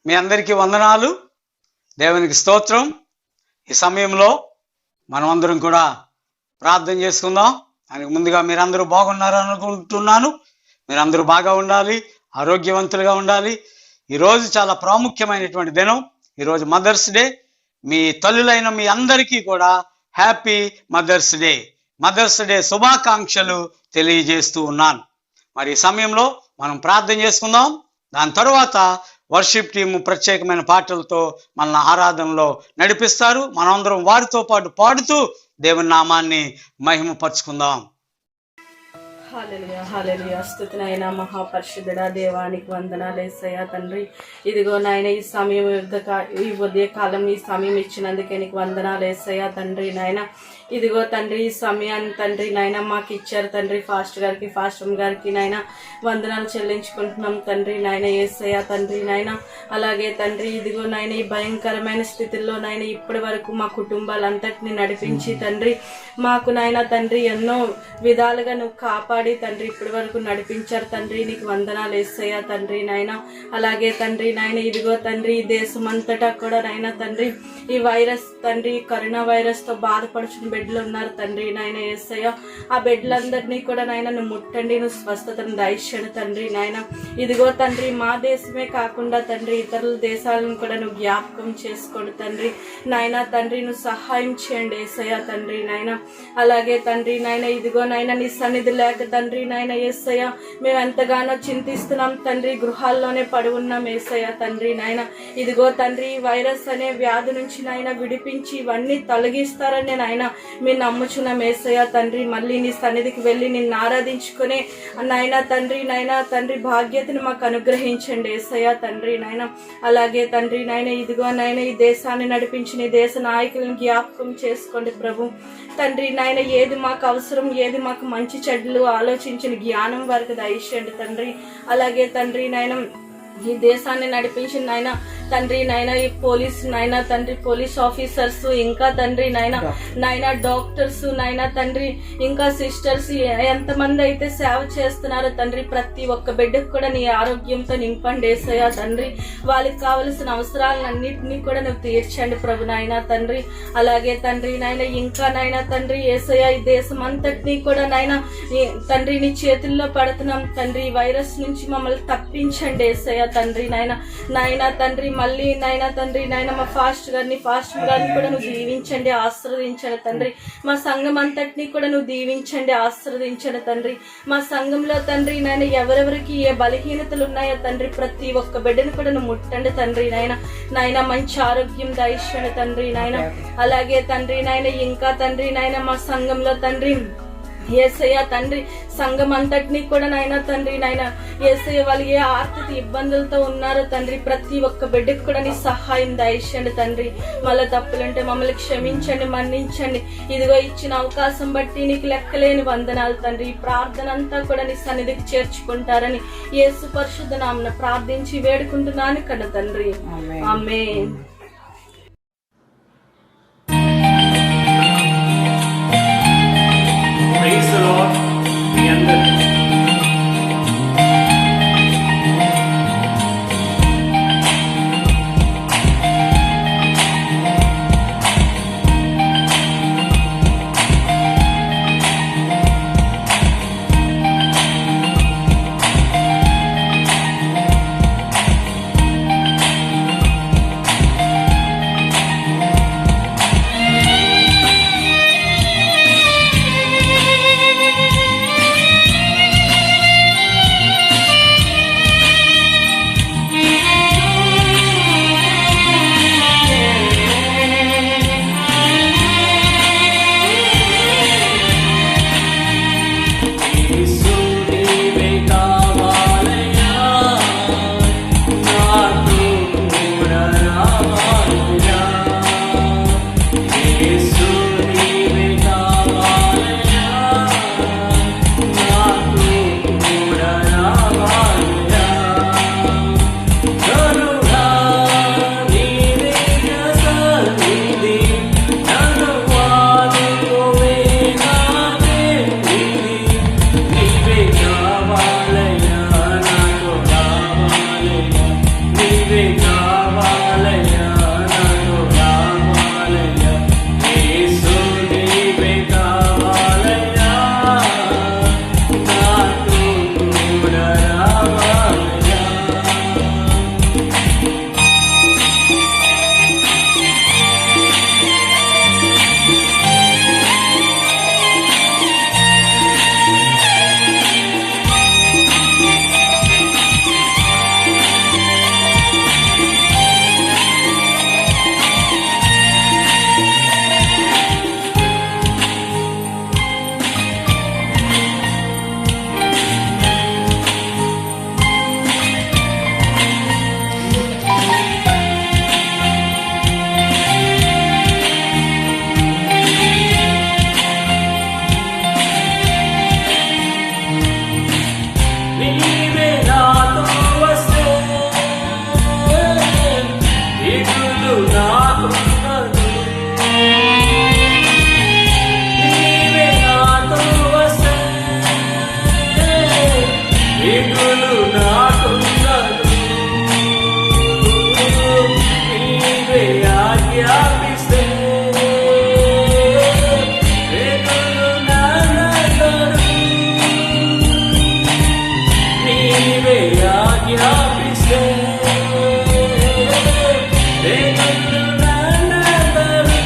మీ అందరికీ వందనాలు. దేవునికి స్తోత్రం. ఈ సమయంలో మనమందరం కూడా ప్రార్థన చేసుకుందాం. దానికి ముందుగా మీరందరూ బాగున్నారు అనుకుంటున్నాను. మీరందరూ బాగా ఉండాలి, ఆరోగ్యవంతులుగా ఉండాలి. ఈరోజు చాలా ప్రాముఖ్యమైనటువంటి దినం. ఈరోజు మదర్స్ డే. మీ తల్లులైన మీ అందరికీ కూడా happy mother's day. Mother's day శుభాకాంక్షలు తెలియజేస్తూ ఉన్నాను. మరి ఈ సమయంలో మనం ప్రార్థన చేసుకుందాం. దాని తర్వాత వర్షిప్ టీము ప్రత్యేకమైన పాటలతో మన ఆరాధనలో నడిపిస్తారు. మనందరం వారితో పాటు పాడుతూ దేవుని నామాన్ని మహిమపరుచుకుందాం. హల్లెలూయా హల్లెలూయా. స్తుతినైనా మహాపరిశుద్ధుడా, దేవానికి వందనాలు యేసయ్యా తండ్రి. ఇదిగో నాయన ఈ సమయం ఈ ఉదయ కాలం ఈ సమయం ఇచ్చినందుకే నీకు వందనాలు యేసయ్యా తండ్రి. నాయన ఇదిగో తండ్రి ఈ సమయాన్ని తండ్రి నాయన మాకు ఇచ్చారు తండ్రి. ఫాస్టర్ గారికి నాయన వందనాలు చెల్లించుకుంటున్నాం తండ్రి. నాయన యేసయ్యా తండ్రి నాయన. అలాగే తండ్రి ఇదిగో నాయన ఈ భయంకరమైన స్థితిలో నాయన ఇప్పటి వరకు మా కుటుంబాలంతటిని నడిపించి తండ్రి మాకు నాయన తండ్రి ఎన్నో విధాలుగా నువ్వు కాపాడి తండ్రి ఇప్పటి వరకు నడిపించారు తండ్రి. నీకు వందనాలు యేసయ్యా తండ్రి నాయన. అలాగే తండ్రి నాయన ఇదిగో తండ్రి ఈ దేశం అంతటా కూడా నాయన తండ్రి ఈ వైరస్ తండ్రి కరోనా వైరస్ తో బాధపడుచున్న బెడ్లు ఉన్నారు తండ్రి. నాయన యేసయ్య ఆ బెడ్లందరినీ కూడా నాయన నువ్వు ముట్టండి, నువ్వు స్వస్థతను దయచేయండి తండ్రి. నాయన ఇదిగో తండ్రి మా దేశమే కాకుండా తండ్రి ఇతరుల దేశాలను కూడా నువ్వు జ్ఞాపకం చేసుకోండి తండ్రి. నాయన తండ్రి నువ్వు సహాయం చేయండి యేసయ్య తండ్రి. నాయన అలాగే తండ్రి నాయన ఇదిగో నాయన నీ సన్నిధి లేక తండ్రి నాయన యేసయ్య మేము ఎంతగానో చింతిస్తున్నాం తండ్రి. గృహాల్లోనే పడి ఉన్నాం యేసయ్య తండ్రి. నాయన ఇదిగో తండ్రి వైరస్ అనే వ్యాధి నుంచి నాయన విడిపించి ఇవన్నీ తొలగిస్తారని నాయన మీరు నమ్ముచున్నాం యేసయ్య తండ్రి. మళ్ళీ నీ సన్నిధికి వెళ్ళి నిన్ను ఆరాధించుకునే నాయన తండ్రి భాగ్యతను మాకు అనుగ్రహించండి యేసయ్య తండ్రి. నాయన అలాగే తండ్రి నాయన ఇదిగో నాయన ఈ దేశాన్ని నడిపించిన ఈ దేశ నాయకులను జ్ఞాపకం చేసుకోండి ప్రభు తండ్రి. నాయన ఏది మాకు అవసరం, ఏది మాకు మంచి చెడ్లు ఆలోచించిన జ్ఞానం వారికి దయచేయండి తండ్రి. అలాగే తండ్రి నాయన ఈ దేశాన్ని నడిపించిన నాయన తండ్రి నాయన ఈ పోలీస్ నాయన తండ్రి పోలీస్ ఆఫీసర్స్ ఇంకా తండ్రి నాయన డాక్టర్స్ నాయన తండ్రి ఇంకా సిస్టర్స్ ఎంతమంది అయితే సేవ చేస్తున్నారో తండ్రి ప్రతి ఒక్క బిడ్డకు కూడా నీ ఆరోగ్యంతో నింపండి యేసయ్య తండ్రి. వాళ్ళకి కావలసిన అవసరాలన్నింటినీ కూడా నువ్వు తీర్చండి ప్రభు నాయన తండ్రి. అలాగే తండ్రి నాయన ఇంకా నాయన తండ్రి యేసయ్య ఈ దేశం అంతటినీ కూడా నాయన తండ్రి నీ చేతుల్లో పెడుతున్నాం తండ్రి. ఈ వైరస్ నుంచి మమ్మల్ని తప్పించండి యేసయ్య తండ్రి. నాయన తండ్రి మళ్ళీ నాయన తండ్రి నాయన మా ఫాస్టర్ గారిని కూడా నువ్వు దీవించండి, ఆశీర్వదించండి తండ్రి. మా సంఘం అంతటినీ కూడా నువ్వు దీవించండి, ఆశీర్వదించండి తండ్రి. మా సంఘంలో తండ్రి నాయన ఎవరెవరికి ఏ బలహీనతలు ఉన్నాయో తండ్రి ప్రతి ఒక్క బిడ్డను కూడా నువ్వు ముట్టండి తండ్రి. నాయన మంచి ఆరోగ్యం దయచేయండి తండ్రి. నాయన అలాగే తండ్రి నాయన ఇంకా తండ్రి నాయన మా సంఘంలో తండ్రి యేసయ్య తండ్రి సంఘం అంతటినీ కూడా నాయన తండ్రి నాయన యేసయ్య వాళ్ళు ఏ ఆర్థిక ఇబ్బందులతో ఉన్నారో తండ్రి ప్రతి ఒక్క బిడ్డకు కూడా నీ సహాయం దయచేయండి తండ్రి. మళ్ళీ తప్పులుంటే మమ్మల్ని క్షమించండి, మన్నించండి. ఇదిగో ఇచ్చిన అవకాశం బట్టి నీకు లెక్కలేని వందనాలు తండ్రి. ఈ ప్రార్థన అంతా కూడా నీ సన్నిధికి చేర్చుకుంటారని యేసు పరిశుద్ధ నామమున ప్రార్థించి వేడుకుంటున్నాను కదా తండ్రి. ఆమేన్. Praise the Lord. మీ అందరికీ మిగులు నాకుండదు. నీవే ఆజ్ఞాపిస్తే మిగులు నానగరు. నీవే ఆజ్ఞాపిస్తే మిగులు నానగరు.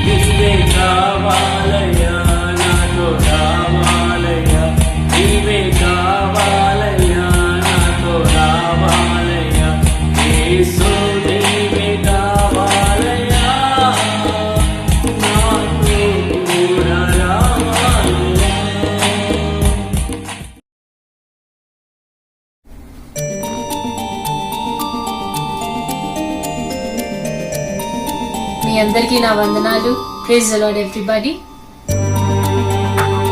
నీవే కావాలయ్యా, నాతో రావాలయ్యా. నీవే కావాలయ్యా, నాతో రావాలయ్యా. యేసు నీవే కావాలయ్యా, నాతో కూడా రావాలయ్యా. మీ అందరికీ నా వందనాలు. Praise the lord everybody.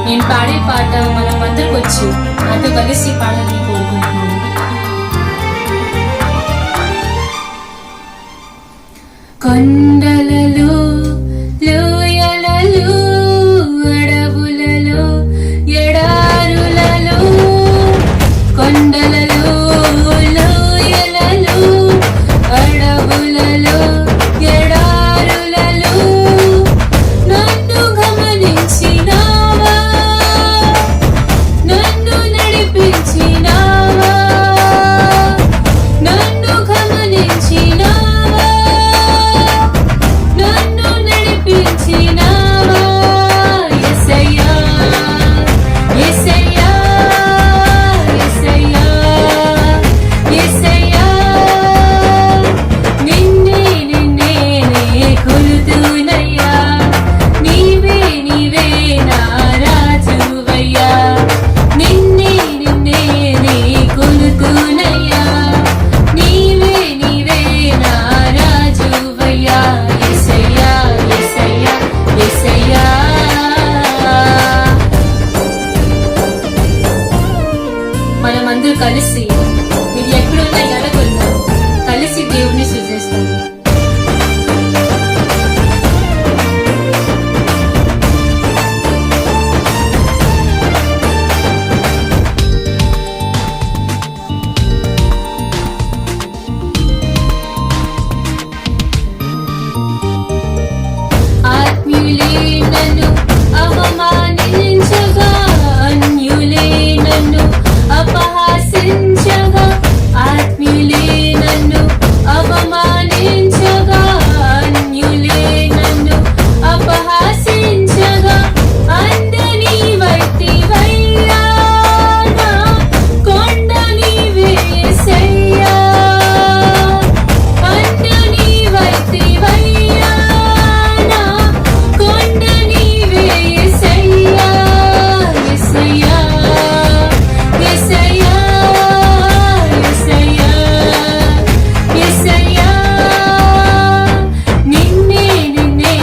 నేను పాడే పాట మనం అందరికి వచ్చు, నాతో కలిసి పాడాలని కోరుకుంటున్నాను. కొండలలో, లోయలలో, అడవులలో, ఎడారులలో, కొండలలో, లోయలలో, అడవులలో, ఎడారులలో నన్ను గమనించినావా, నన్ను నడిపించినావా, నన్ను గమనించినావా, నన్ను నడిపించినావా. యేసయ్యా, యేసయ్యా, యేసయ్యా, యేసయ్యా, నిన్నే నిన్నే కొలుతునయ్యా. నీవే నీవే నా రాజువయ్యా. నిన్నే నిన్నే కొలుతునయ్యా. నీవే నీవే నా రాజువయ్యా. యేసయ్యా, యేసయ్యా, యేసయ్యా. మనమందరూ కలిసి, మీరు ఎక్కడున్నా ఎలాగున్నా కలిసి దేవుని సృజిస్తాం. ఆత్మీయులే నన్ను అవమానించగా, అన్యులే నన్ను అపహాసించగా, ఆత్మీయులే నన్ను అవమానించగా, అన్యులే నన్ను అపహాసించగా, అందని వైతివయ్యా, నా కొండ నీవే యేసయ్యా. అందని వైతివయ్యా, నా కొండ నీవే యేసయ్యా. యేసయ్యా, యేసయ్యా, యేసయ్యా, యేసయ్యా. నిన్నే నిన్నే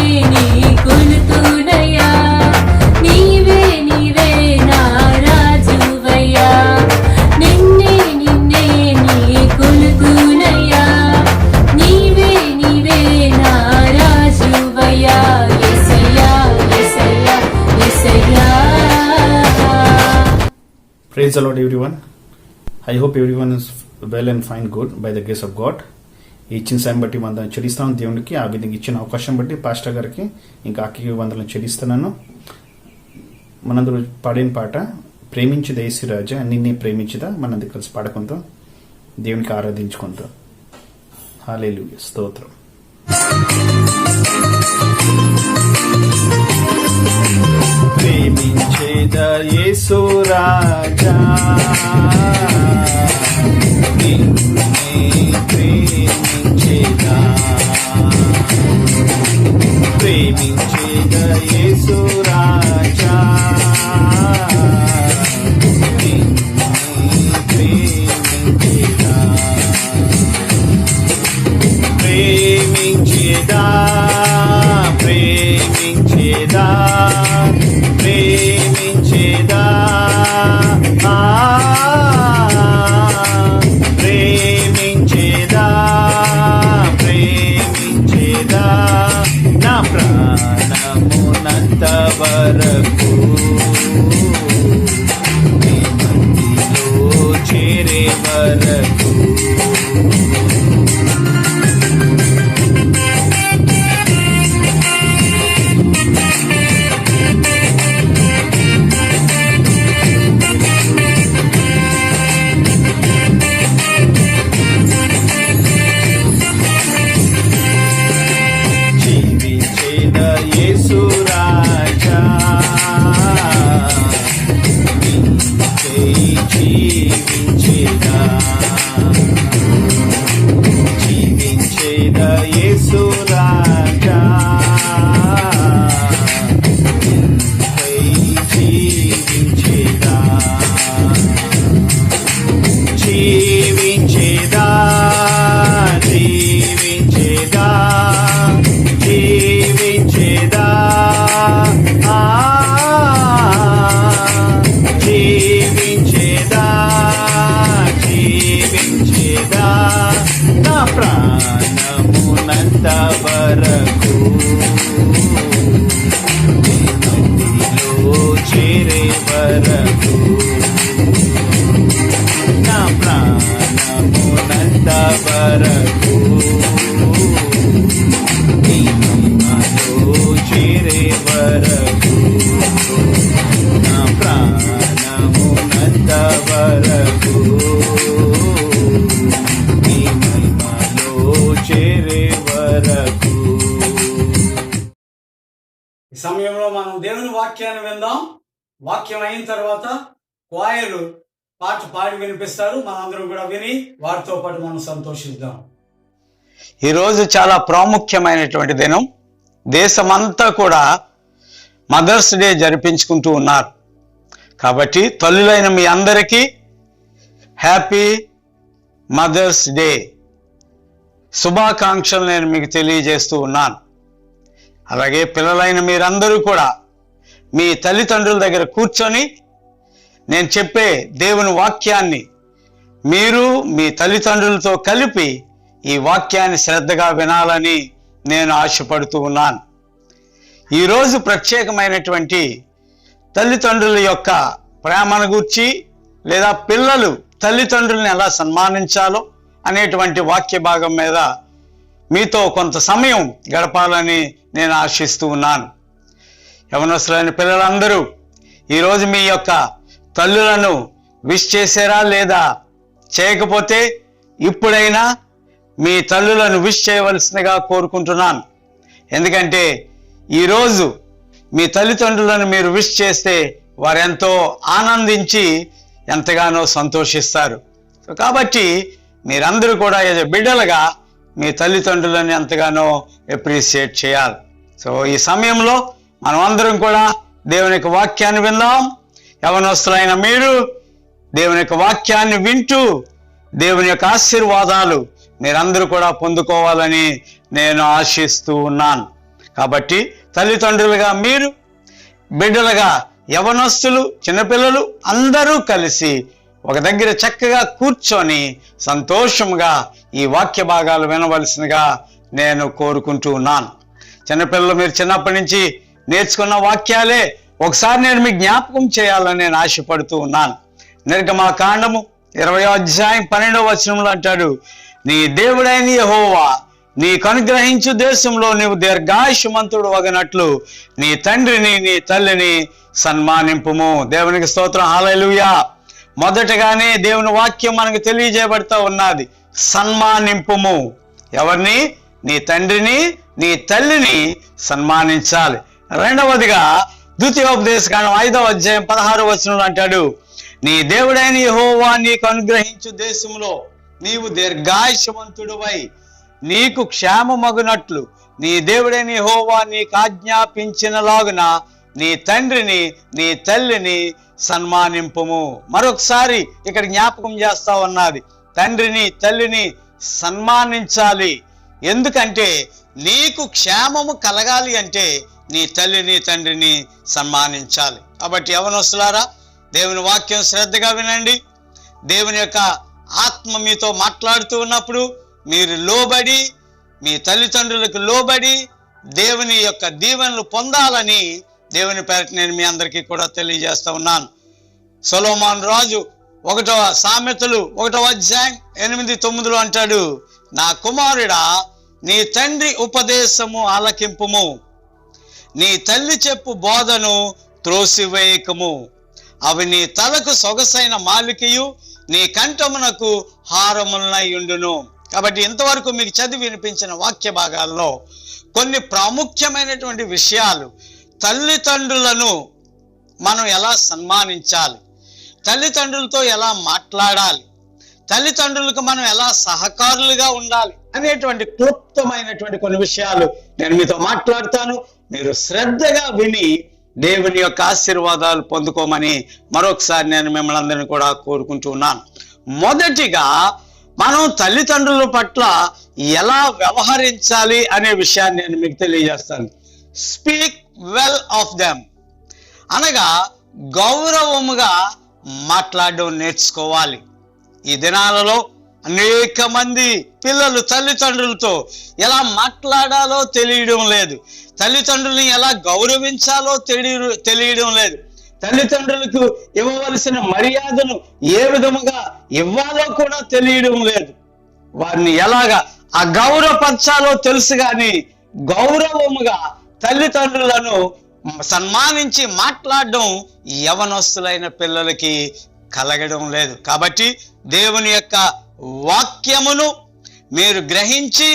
కొలుతునయ్యా. నీవే నీవే నా రాజువయ్యా. నిన్నే నిన్నే కొలుతునయ్యా. నీవే నీవే నా రాజువయ్యా. యేసయ్యా, యేసయ్యా, యేసయ్యా. Praise the Lord, everyone. I hope everyone is well and fine, good by the grace of God. ఇచ్చిన సమయం బట్టి వందనం చెల్లిస్తాను దేవునికి. ఆ విధంగా ఇచ్చిన అవకాశం బట్టి పాస్టర్ గారికి ఇంకా అక్కకి వందనం చెల్లిస్తున్నాను. మనందరూ పాడిన పాట ప్రేమించి దేశీ రాజా నిన్నే ప్రేమించదా, మనందరూ కలిసి పాడుకుంటూ దేవునికి ఆరాధించుకుంటూ. హల్లెలూయా, స్తోత్రం. ప్రేమించేదా యేసు రాజా, నిన్నే ప్రేమించేదా, ప్రేమించేదా యేసు రాజా, నిన్నే ప్రేమించేదా, ప్రేమించేదా, ప్రేమించేదా, ప్రేమించేదా, ప్రేమించేదా, వరకు జీవించేద యేసు రాజా జీవించేదా జీవించేద యేసు రాజా జీవించేదా జీవించేదా జీవించేదా జీవించేదా జీవించేదా జీవించేదా నా ప్రాణమునంత వరకు నీలో చేరే వరకు నా ప్రాణమునంత వరకు నీ మహిమలో చేరే వరకు నా ప్రాణమునంత వరకు నీ మహిమలో చేరే వరకు. ఈ సమయంలో మనం దేవుని వాక్యాన్ని విందాం. వాక్యం అయిన తర్వాత క్వాయరు పాట పాడి వినిపిస్తారు. మనందరం కూడా విని వారితో పాటు మనం సంతోషిద్దాం. ఈరోజు చాలా ప్రాముఖ్యమైనటువంటి దినం. దేశమంతా కూడా మదర్స్ డే జరిపించుకుంటూ ఉన్నారు. కాబట్టి తల్లులైన మీ అందరికీ హ్యాపీ మదర్స్ డే శుభాకాంక్షలు నేను మీకు తెలియజేస్తూ ఉన్నాను. అలాగే పిల్లలైన మీరందరూ కూడా మీ తల్లిదండ్రుల దగ్గర కూర్చొని నేను చెప్పే దేవుని వాక్యాన్ని మీరు మీ తల్లిదండ్రులతో కలిపి ఈ వాక్యాన్ని శ్రద్ధగా వినాలని నేను ఆశపడుతూ ఉన్నాను. ఈరోజు ప్రత్యేకమైనటువంటి తల్లిదండ్రుల యొక్క ప్రేమను గూర్చి లేదా పిల్లలు తల్లిదండ్రుల్ని ఎలా సన్మానించాలో అనేటువంటి వాక్య భాగం మీద మీతో కొంత సమయం గడపాలని నేను ఆశిస్తూ ఉన్నాను. యవనస్తులైన పిల్లలందరూ ఈరోజు మీ యొక్క తల్లులను విష్ చేశారా లేదా? చేయకపోతే ఇప్పుడైనా మీ తల్లులను విష్ చేయవలసిందిగా కోరుకుంటున్నాను. ఎందుకంటే ఈరోజు మీ తల్లిదండ్రులను మీరు విష్ చేస్తే వారు ఎంతో ఆనందించి ఎంతగానో సంతోషిస్తారు. కాబట్టి మీరందరూ కూడా బిడ్డలుగా మీ తల్లిదండ్రులను ఎంతగానో అప్రిషియేట్ చేయాలి. సో ఈ సమయంలో మనం అందరం కూడా దేవుని యొక్క వాక్యాన్ని విందాం. యవనస్తులైన మీరు దేవుని యొక్క వాక్యాన్ని వింటూ దేవుని యొక్క ఆశీర్వాదాలు మీరందరూ కూడా పొందుకోవాలని నేను ఆశిస్తూ ఉన్నాను. కాబట్టి తల్లిదండ్రులుగా మీరు, బిడ్డలుగా యవనస్తులు, చిన్నపిల్లలు అందరూ కలిసి ఒక దగ్గర చక్కగా కూర్చొని సంతోషంగా ఈ వాక్య భాగాలు వినవలసిందిగా నేను కోరుకుంటూ ఉన్నాను. చిన్నపిల్లలు మీరు చిన్నప్పటి నుంచి నేర్చుకున్న వాక్యాలే ఒకసారి నేను మీకు జ్ఞాపకం చేయాలని నేను ఆశపడుతూ ఉన్నాను. నిర్గమకాండము 20వ అధ్యాయం 12వ వచనంలో అంటాడు, నీ దేవుడైన యెహోవా నీకు అనుగ్రహించు దేశంలో నీవు దీర్ఘాయుష్మంతుడు వగనట్లు నీ తండ్రిని నీ తల్లిని సన్మానింపుము. దేవునికి స్తోత్రం, హల్లెలూయా. మొదటగానే దేవుని వాక్యం మనకు తెలియజేయబడతా ఉన్నది, సన్మానింపుము. ఎవరిని? నీ తండ్రిని నీ తల్లిని సన్మానించాలి. రెండవదిగా ద్వితీయోపదేశకాండం 5వ అధ్యాయం 16వ వచనంలో అంటాడు, నీ దేవుడైన యెహోవా నీకు అనుగ్రహించు దేశంలో నీవు దీర్ఘాయుష్మంతుడువై నీకు క్షేమమగునట్లు నీ దేవుడైన యెహోవా నీకు ఆజ్ఞాపించినలాగున నీ తండ్రిని నీ తల్లిని సన్మానింపుము. మరొకసారి ఇక్కడ జ్ఞాపకం చేస్తా ఉన్నది, తండ్రిని తల్లిని సన్మానించాలి. ఎందుకంటే నీకు క్షేమము కలగాలి అంటే నీ తల్లిని తండ్రిని సన్మానించాలి. కాబట్టి యవనస్తులారా, దేవుని వాక్యం శ్రద్ధగా వినండి. దేవుని యొక్క ఆత్మ మీతో మాట్లాడుతూ ఉన్నప్పుడు మీరు లోబడి, మీ తల్లిదండ్రులకు లోబడి దేవుని యొక్క దీవెనలు పొందాలని దేవుని పేరట నేను మీ అందరికీ కూడా తెలియజేస్తా ఉన్నాను. సొలొమోను రాజు సామెతలు 1వ అధ్యాయం 8-9 అంటాడు, నా కుమారుడా, నీ తండ్రి ఉపదేశము ఆలకింపుము, నీ తల్లి చెప్పు బోధను త్రోసివేయకము. అవి నీ తలకు సొగసైన మాలికయు, నీ కంఠమునకు హారములనై ఉండును. కాబట్టి ఇంతవరకు మీకు చదివి వినిపించిన వాక్య భాగాల్లో కొన్ని ప్రాముఖ్యమైనటువంటి విషయాలు, తల్లిదండ్రులను మనం ఎలా సన్మానించాలి, తల్లిదండ్రులతో ఎలా మాట్లాడాలి, తల్లిదండ్రులకు మనం ఎలా సహకారులుగా ఉండాలి అనేటువంటి క్లుప్తమైనటువంటి కొన్ని విషయాలు నేను మీతో మాట్లాడతాను. మీరు శ్రద్ధగా విని దేవుని యొక్క ఆశీర్వాదాలు పొందుకోమని మరొకసారి నేను మిమ్మల్ని అందరినీ కూడా కోరుకుంటూ ఉన్నాను. మొదటిగా మనం తల్లిదండ్రుల పట్ల ఎలా వ్యవహరించాలి అనే విషయాన్ని నేను మీకు తెలియజేస్తాను. స్పీక్ వెల్ ఆఫ్ దెమ్ అనగా గౌరవముగా మాట్లాడడం నేర్చుకోవాలి. ఈ దినాలలో అనేక మంది పిల్లలు తల్లిదండ్రులతో ఎలా మాట్లాడాలో తెలియడం లేదు, తల్లిదండ్రుల్ని ఎలా గౌరవించాలో తెలియడం లేదు, తల్లిదండ్రులకు ఇవ్వవలసిన మర్యాదను ఏ విధముగా ఇవ్వాలో కూడా తెలియడం లేదు, వారిని ఎలాగా అగౌరవపరచాలో తెలుసు కానీ గౌరవముగా తల్లిదండ్రులను సన్మానించి మాట్లాడడం యవనస్తులైన పిల్లలకి కలగడం లేదు. కాబట్టి దేవుని యొక్క వాక్యమును మీరు గ్రహించి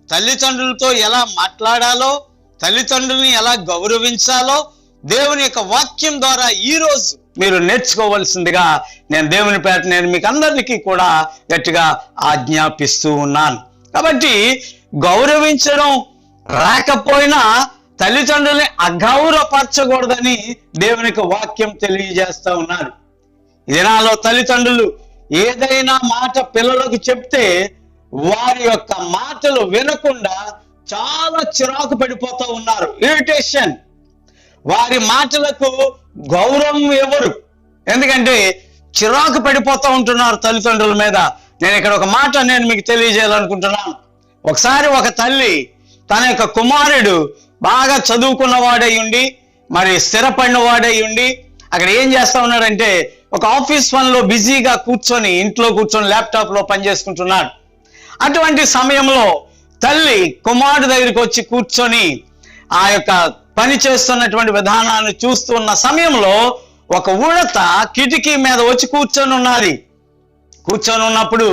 తల్లిదండ్రులతో ఎలా మాట్లాడాలో, తల్లిదండ్రుల్ని ఎలా గౌరవించాలో దేవుని యొక్క వాక్యం ద్వారా ఈరోజు మీరు నేర్చుకోవలసిందిగా నేను దేవుని పేట నేను మీకు అందరికీ కూడా గట్టిగా ఆజ్ఞాపిస్తూ ఉన్నాను. కాబట్టి గౌరవించడం రాకపోయినా తల్లిదండ్రుల్ని అగౌరవపరచకూడదని దేవునికి వాక్యం తెలియజేస్తా ఉన్నారు. ఈ దినాల్లో తల్లిదండ్రులు ఏదైనా మాట పిల్లలకు చెప్తే వారి యొక్క మాటలు వినకుండా చాలా చిరాకు పడిపోతూ ఉన్నారు, ఇరిటేషన్. వారి మాటలకు గౌరవం ఎవరు, ఎందుకంటే చిరాకు పడిపోతూ ఉంటున్నారు తల్లిదండ్రుల మీద. నేను ఇక్కడ ఒక మాట నేను మీకు తెలియజేయాలనుకుంటున్నాను. ఒకసారి ఒక తల్లి తన యొక్క కుమారుడు బాగా చదువుకున్న వాడై ఉండి, మరి స్థిరపడిన వాడై ఉండి అక్కడ ఏం చేస్తా ఉన్నాడంటే ఒక ఆఫీస్ పనిలో బిజీగా కూర్చొని ఇంట్లో కూర్చొని ల్యాప్టాప్ లో పనిచేసుకుంటున్నాడు. అటువంటి సమయంలో తల్లి కుమారుడు దగ్గరికి వచ్చి కూర్చొని ఆ యొక్క పని చేస్తున్నటువంటి విధానాన్ని చూస్తున్న సమయంలో ఒక ఉడత కిటికీ మీద వచ్చి కూర్చొని ఉన్నప్పుడు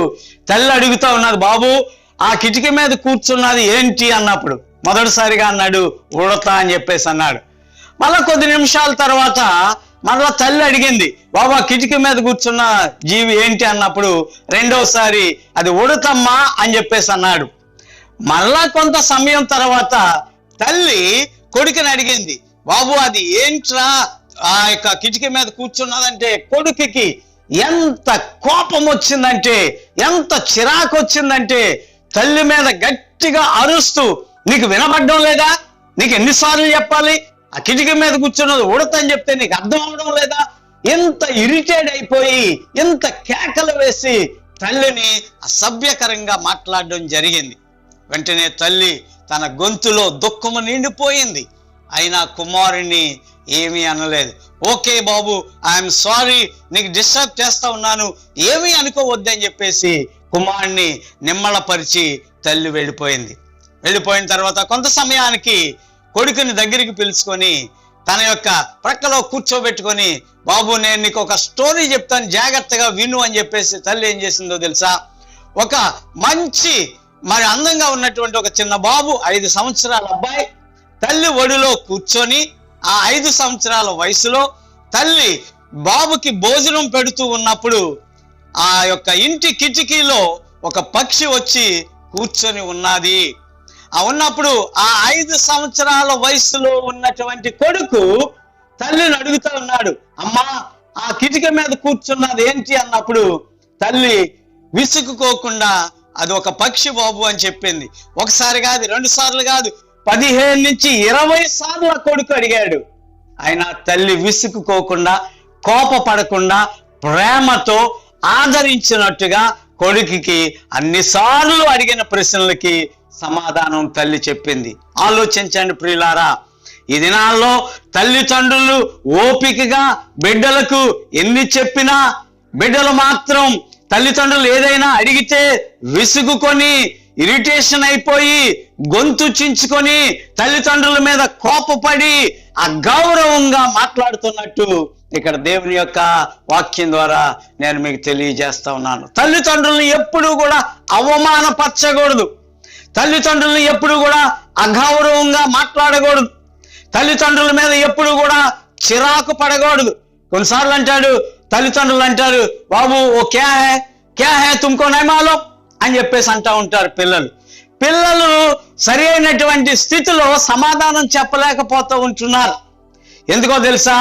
తల్లి అడుగుతా ఉన్నది, బాబు ఆ కిటికీ మీద కూర్చున్నది ఏంటి అన్నప్పుడు మొదటిసారిగా అన్నాడు ఉడత అని చెప్పేసి అన్నాడు. మళ్ళా కొద్ది నిమిషాల తర్వాత మళ్ళా తల్లి అడిగింది, బాబా కిటికీ మీద కూర్చున్న జీవి ఏంటి అన్నప్పుడు రెండోసారి అది ఉడతమ్మా అని చెప్పేసి అన్నాడు. మళ్ళా కొంత సమయం తర్వాత తల్లి కొడుకుని అడిగింది, బాబు అది ఏంట్రా ఆ యొక్క కిటికీ మీద కూర్చున్నదంటే కొడుకుకి ఎంత కోపం వచ్చిందంటే, ఎంత చిరాకు వచ్చిందంటే తల్లి మీద గట్టిగా అరుస్తూ, నీకు వినపడడం లేదా, నీకు ఎన్నిసార్లు చెప్పాలి, ఆ కిటికీ మీద కూర్చున్నది ఉడతని చెప్తే నీకు అర్థం అవడం లేదా, ఎంత ఇరిటేట్ అయిపోయి ఎంత కేకలు వేసి తల్లిని అసభ్యకరంగా మాట్లాడడం జరిగింది. వెంటనే తల్లి తన గొంతులో దుఃఖము నిండిపోయింది. అయినా కుమారుణ్ణి ఏమీ అనలేదు. ఓకే బాబు, ఐఎమ్ సారీ, నీకు డిస్టర్బ్ చేస్తా ఉన్నాను, ఏమీ అనుకోవద్దని చెప్పేసి కుమారుణ్ణి నిమ్మళపరిచి తల్లి వెళ్ళిపోయింది. వెళ్ళిపోయిన తర్వాత కొంత సమయానికి కొడుకుని దగ్గరికి పిలుచుకొని తన యొక్క ప్రక్కలో కూర్చోబెట్టుకొని, బాబు నేను నీకు ఒక స్టోరీ చెప్తాను, జాగ్రత్తగా విను అని చెప్పేసి తల్లి ఏం చేసిందో తెలుసా, ఒక మంచి మరి అందంగా ఉన్నటువంటి ఒక చిన్న బాబు 5 సంవత్సరాల అబ్బాయి తల్లి ఒడిలో కూర్చొని ఆ 5 సంవత్సరాల వయసులో తల్లి బాబుకి భోజనం పెడుతూ ఉన్నప్పుడు ఆ యొక్క ఇంటి కిటికీలో ఒక పక్షి వచ్చి కూర్చొని ఉన్నది. ఉన్నప్పుడు ఆ 5 సంవత్సరాల వయసులో ఉన్నటువంటి కొడుకు తల్లిని అడుగుతూ ఉన్నాడు, అమ్మా ఆ కిటికీ మీద కూర్చున్నది ఏంటి అన్నప్పుడు తల్లి విసుగుకోకుండా అది ఒక పక్షి బాబు అని చెప్పింది. ఒకసారి కాదు, 2 సార్లు కాదు, 15 నుంచి 20 సార్లు ఆ కొడుకు అడిగాడు. ఆయన తల్లి విసుగుకోకుండా కోపపడకుండా ప్రేమతో ఆదరించినట్టుగా కొడుకుకి అన్నిసార్లు అడిగిన ప్రశ్నలకి సమాధానం తల్లి చెప్పింది. ఆలోచించండి ప్రియులారా, ఈ దినాల్లో తల్లిదండ్రులు ఓపికగా బిడ్డలకు ఎన్ని చెప్పినా బిడ్డలు మాత్రం తల్లిదండ్రులు ఏదైనా అడిగితే విసుగుకొని ఇరిటేషన్ అయిపోయి గొంతు చించుకొని తల్లిదండ్రుల మీద కోపపడి అగౌరవంగా మాట్లాడుతున్నట్టు ఇక్కడ దేవుని యొక్క వాక్యం ద్వారా నేను మీకు తెలియజేస్తా ఉన్నాను. తల్లిదండ్రులను ఎప్పుడూ కూడా అవమానపరచకూడదు. తల్లిదండ్రులను ఎప్పుడు కూడా అగౌరవంగా మాట్లాడకూడదు. తల్లిదండ్రుల మీద ఎప్పుడు కూడా చిరాకు పడకూడదు. కొన్నిసార్లు తల్లిదండ్రులు అంటారు, బాబు ఓ క్యా హే తుమ్కో నై మాలూమ్ అని చెప్పేసి అంటూ ఉంటారు పిల్లలు సరి అయినటువంటి స్థితిలో సమాధానం చెప్పలేకపోతూ ఉంటున్నారు. ఎందుకో తెలుసా?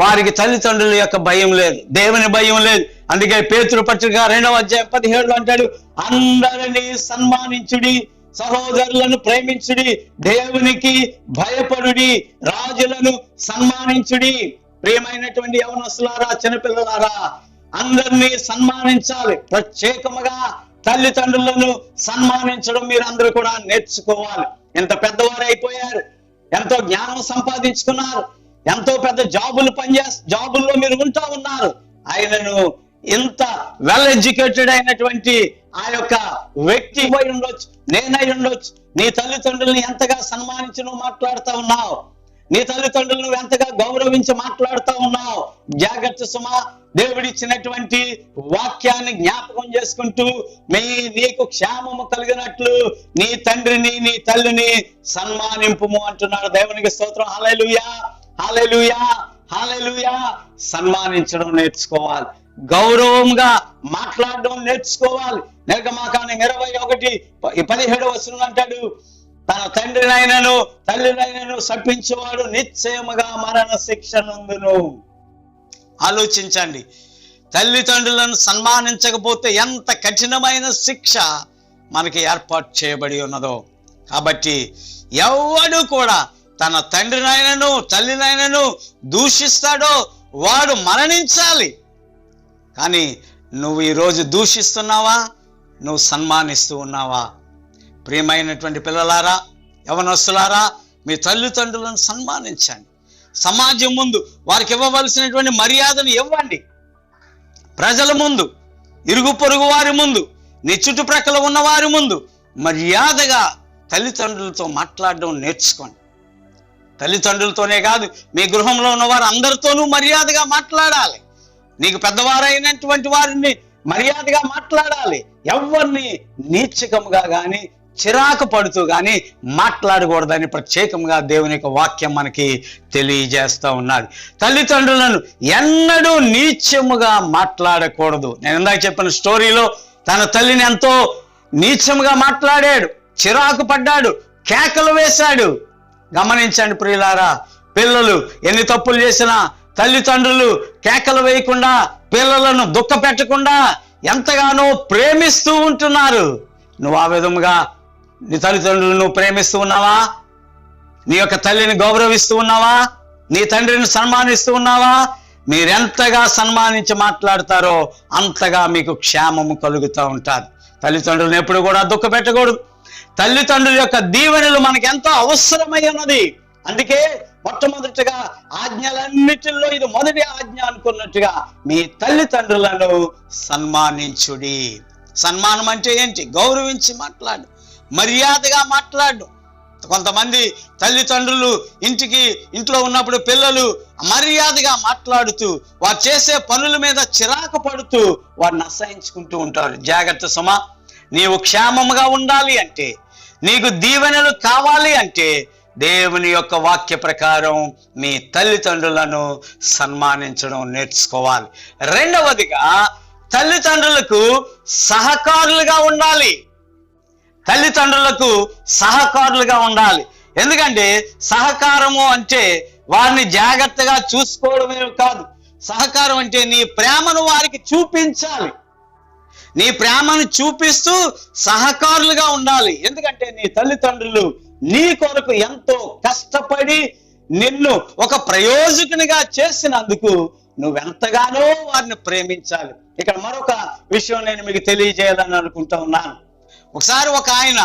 వారికి తల్లిదండ్రుల యొక్క భయం లేదు, దేవుని భయం లేదు. అందుకే పేతురు పత్రిక 2వ అధ్యాయం 17 అంటాడు, అందరినీ సన్మానించుడి, సహోదరులను ప్రేమించుడి, దేవునికి భయపడుడి, రాజులను సన్మానించుడి. ప్రియమైనటువంటి యవనస్తులారా, చిన్నపిల్లలారా, అందరినీ సన్మానించాలి. ప్రత్యేకముగా తల్లిదండ్రులను సన్మానించడం మీరందరూ కూడా నేర్చుకోవాలి. ఎంత పెద్దవారు అయిపోయారు, ఎంతో జ్ఞానం సంపాదించుకున్నారు, ఎంతో పెద్ద జాబుల్లో మీరు ఉంటా ఉన్నారు. ఆయనను ఇంత వెల్ ఎడ్యుకేటెడ్ అయినటువంటి ఆ యొక్క వ్యక్తి పోయి ఉండొచ్చు, నేనై ఉండొచ్చు. నీ తల్లిదండ్రులను ఎంతగా సన్మానించి నువ్వు మాట్లాడుతూ ఉన్నావు, నీ తల్లిదండ్రులను ఎంతగా గౌరవించి మాట్లాడుతూ ఉన్నావు. జాగ్రత్త సుమా. దేవుడిచ్చినటువంటి వాక్యాన్ని జ్ఞాపకం చేసుకుంటూ నీకు క్షేమము కలిగినట్లు నీ తండ్రిని నీ తల్లిని సన్మానింపుము అంటున్నాడు. దేవునికి స్తోత్రం. హల్లెలూయా, హల్లెలూయా, హల్లెలూయా. సన్మానించడం నేర్చుకోవాలి, గౌరవంగా మాట్లాడడం నేర్చుకోవాలి. నిర్గమాకాండం 21:17 అంటాడు, తన తండ్రినైనను తల్లినైనను శపించేవాడు నిశ్చయముగా మరణ శిక్ష నందును. ఆలోచించండి, తల్లిదండ్రులను సన్మానించకపోతే ఎంత కఠినమైన శిక్ష మనకి ఏర్పాటు చేయబడి ఉన్నదో. కాబట్టి ఎవడు కూడా తన తండ్రినైనను తల్లినైనను దూషిస్తాడో వాడు మరణించాలి. కానీ నువ్వు ఈరోజు దూషిస్తున్నావా? నువ్వు సన్మానిస్తూ ఉన్నావా? ప్రియమైనటువంటి పిల్లలారా, యవనస్తులారా, మీ తల్లిదండ్రులను సన్మానించండి. సమాజం ముందు వారికి ఇవ్వవలసినటువంటి మర్యాదను ఇవ్వండి. ప్రజల ముందు, ఇరుగు పొరుగు వారి ముందు, నీ చుట్టుప్రక్కల ఉన్న వారి ముందు మర్యాదగా తల్లిదండ్రులతో మాట్లాడడం నేర్చుకోండి. తల్లిదండ్రులతోనే కాదు, మీ గృహంలో ఉన్న వారు అందరితోనూ మర్యాదగా మాట్లాడాలి. నీకు పెద్దవారైనటువంటి వారిని మర్యాదగా మాట్లాడాలి. ఎవరిని నీచకముగా కానీ చిరాకు పడుతూ కానీ మాట్లాడకూడదని ప్రత్యేకంగా దేవుని యొక్క వాక్యం మనకి తెలియజేస్తూ ఉన్నది. తల్లిదండ్రులను ఎన్నడూ నీచముగా మాట్లాడకూడదు. నేను ఇందాక చెప్పిన స్టోరీలో తన తల్లిని ఎంతో నీచముగా మాట్లాడాడు, చిరాకు పడ్డాడు, కేకలు వేశాడు. గమనించండి ప్రియులారా, పిల్లలు ఎన్ని తప్పులు చేసినా తల్లిదండ్రులు కేకలు వేయకుండా, పిల్లలను దుఃఖ పెట్టకుండా ఎంతగానో ప్రేమిస్తూ ఉంటున్నారు. నువ్వు ఆ విధముగా నీ తల్లిదండ్రులను నువ్వు ప్రేమిస్తూ ఉన్నావా? నీ యొక్క తల్లిని గౌరవిస్తూ ఉన్నావా? నీ తండ్రిని సన్మానిస్తూ ఉన్నావా? మీరెంతగా సన్మానించి మాట్లాడతారో అంతగా మీకు క్షేమము కలుగుతూ ఉంటుంది. తల్లిదండ్రులను ఎప్పుడు కూడా దుఃఖ పెట్టకూడదు. తల్లిదండ్రుల యొక్క దీవెనలు మనకి ఎంతో అవసరమై ఉన్నది. అందుకే మొట్టమొదటిగా ఆజ్ఞలన్నిటిలో ఇది మొదటి ఆజ్ఞ అనుకున్నట్టుగా మీ తల్లిదండ్రులను సన్మానించుడి. సన్మానం అంటే ఏంటి? గౌరవించి మాట్లాడు, మర్యాదగా మాట్లాడు. కొంతమంది తల్లిదండ్రులు ఇంట్లో ఉన్నప్పుడు పిల్లలు మర్యాదగా మాట్లాడుతూ వారు చేసే పనుల మీద చిరాకు పడుతూ వారిని అసహించుకుంటూ ఉంటారు. జాగ్రత్త సుమా. నీవు క్షేమముగా ఉండాలి అంటే, నీకు దీవెనలు కావాలి అంటే దేవుని యొక్క వాక్య ప్రకారం మీ తల్లిదండ్రులను సన్మానించడం నేర్చుకోవాలి. రెండవదిగా తల్లిదండ్రులకు సహకారులుగా ఉండాలి. తల్లిదండ్రులకు సహకారులుగా ఉండాలి. ఎందుకంటే సహకారము అంటే వారిని జాగ్రత్తగా చూసుకోవడమే కాదు, సహకారం అంటే నీ ప్రేమను వారికి చూపించాలి. నీ ప్రేమను చూపిస్తూ సహకారులుగా ఉండాలి. ఎందుకంటే నీ తల్లిదండ్రులు నీ కొరకు ఎంతో కష్టపడి నిన్ను ఒక ప్రయోజకునిగా చేసినందుకు నువ్వెంతగానో వారిని ప్రేమించాలి. ఇక్కడ మరొక విషయం నేను మీకు తెలియజేయాలని అనుకుంటా ఉన్నాను. ఒకసారి ఒక ఆయన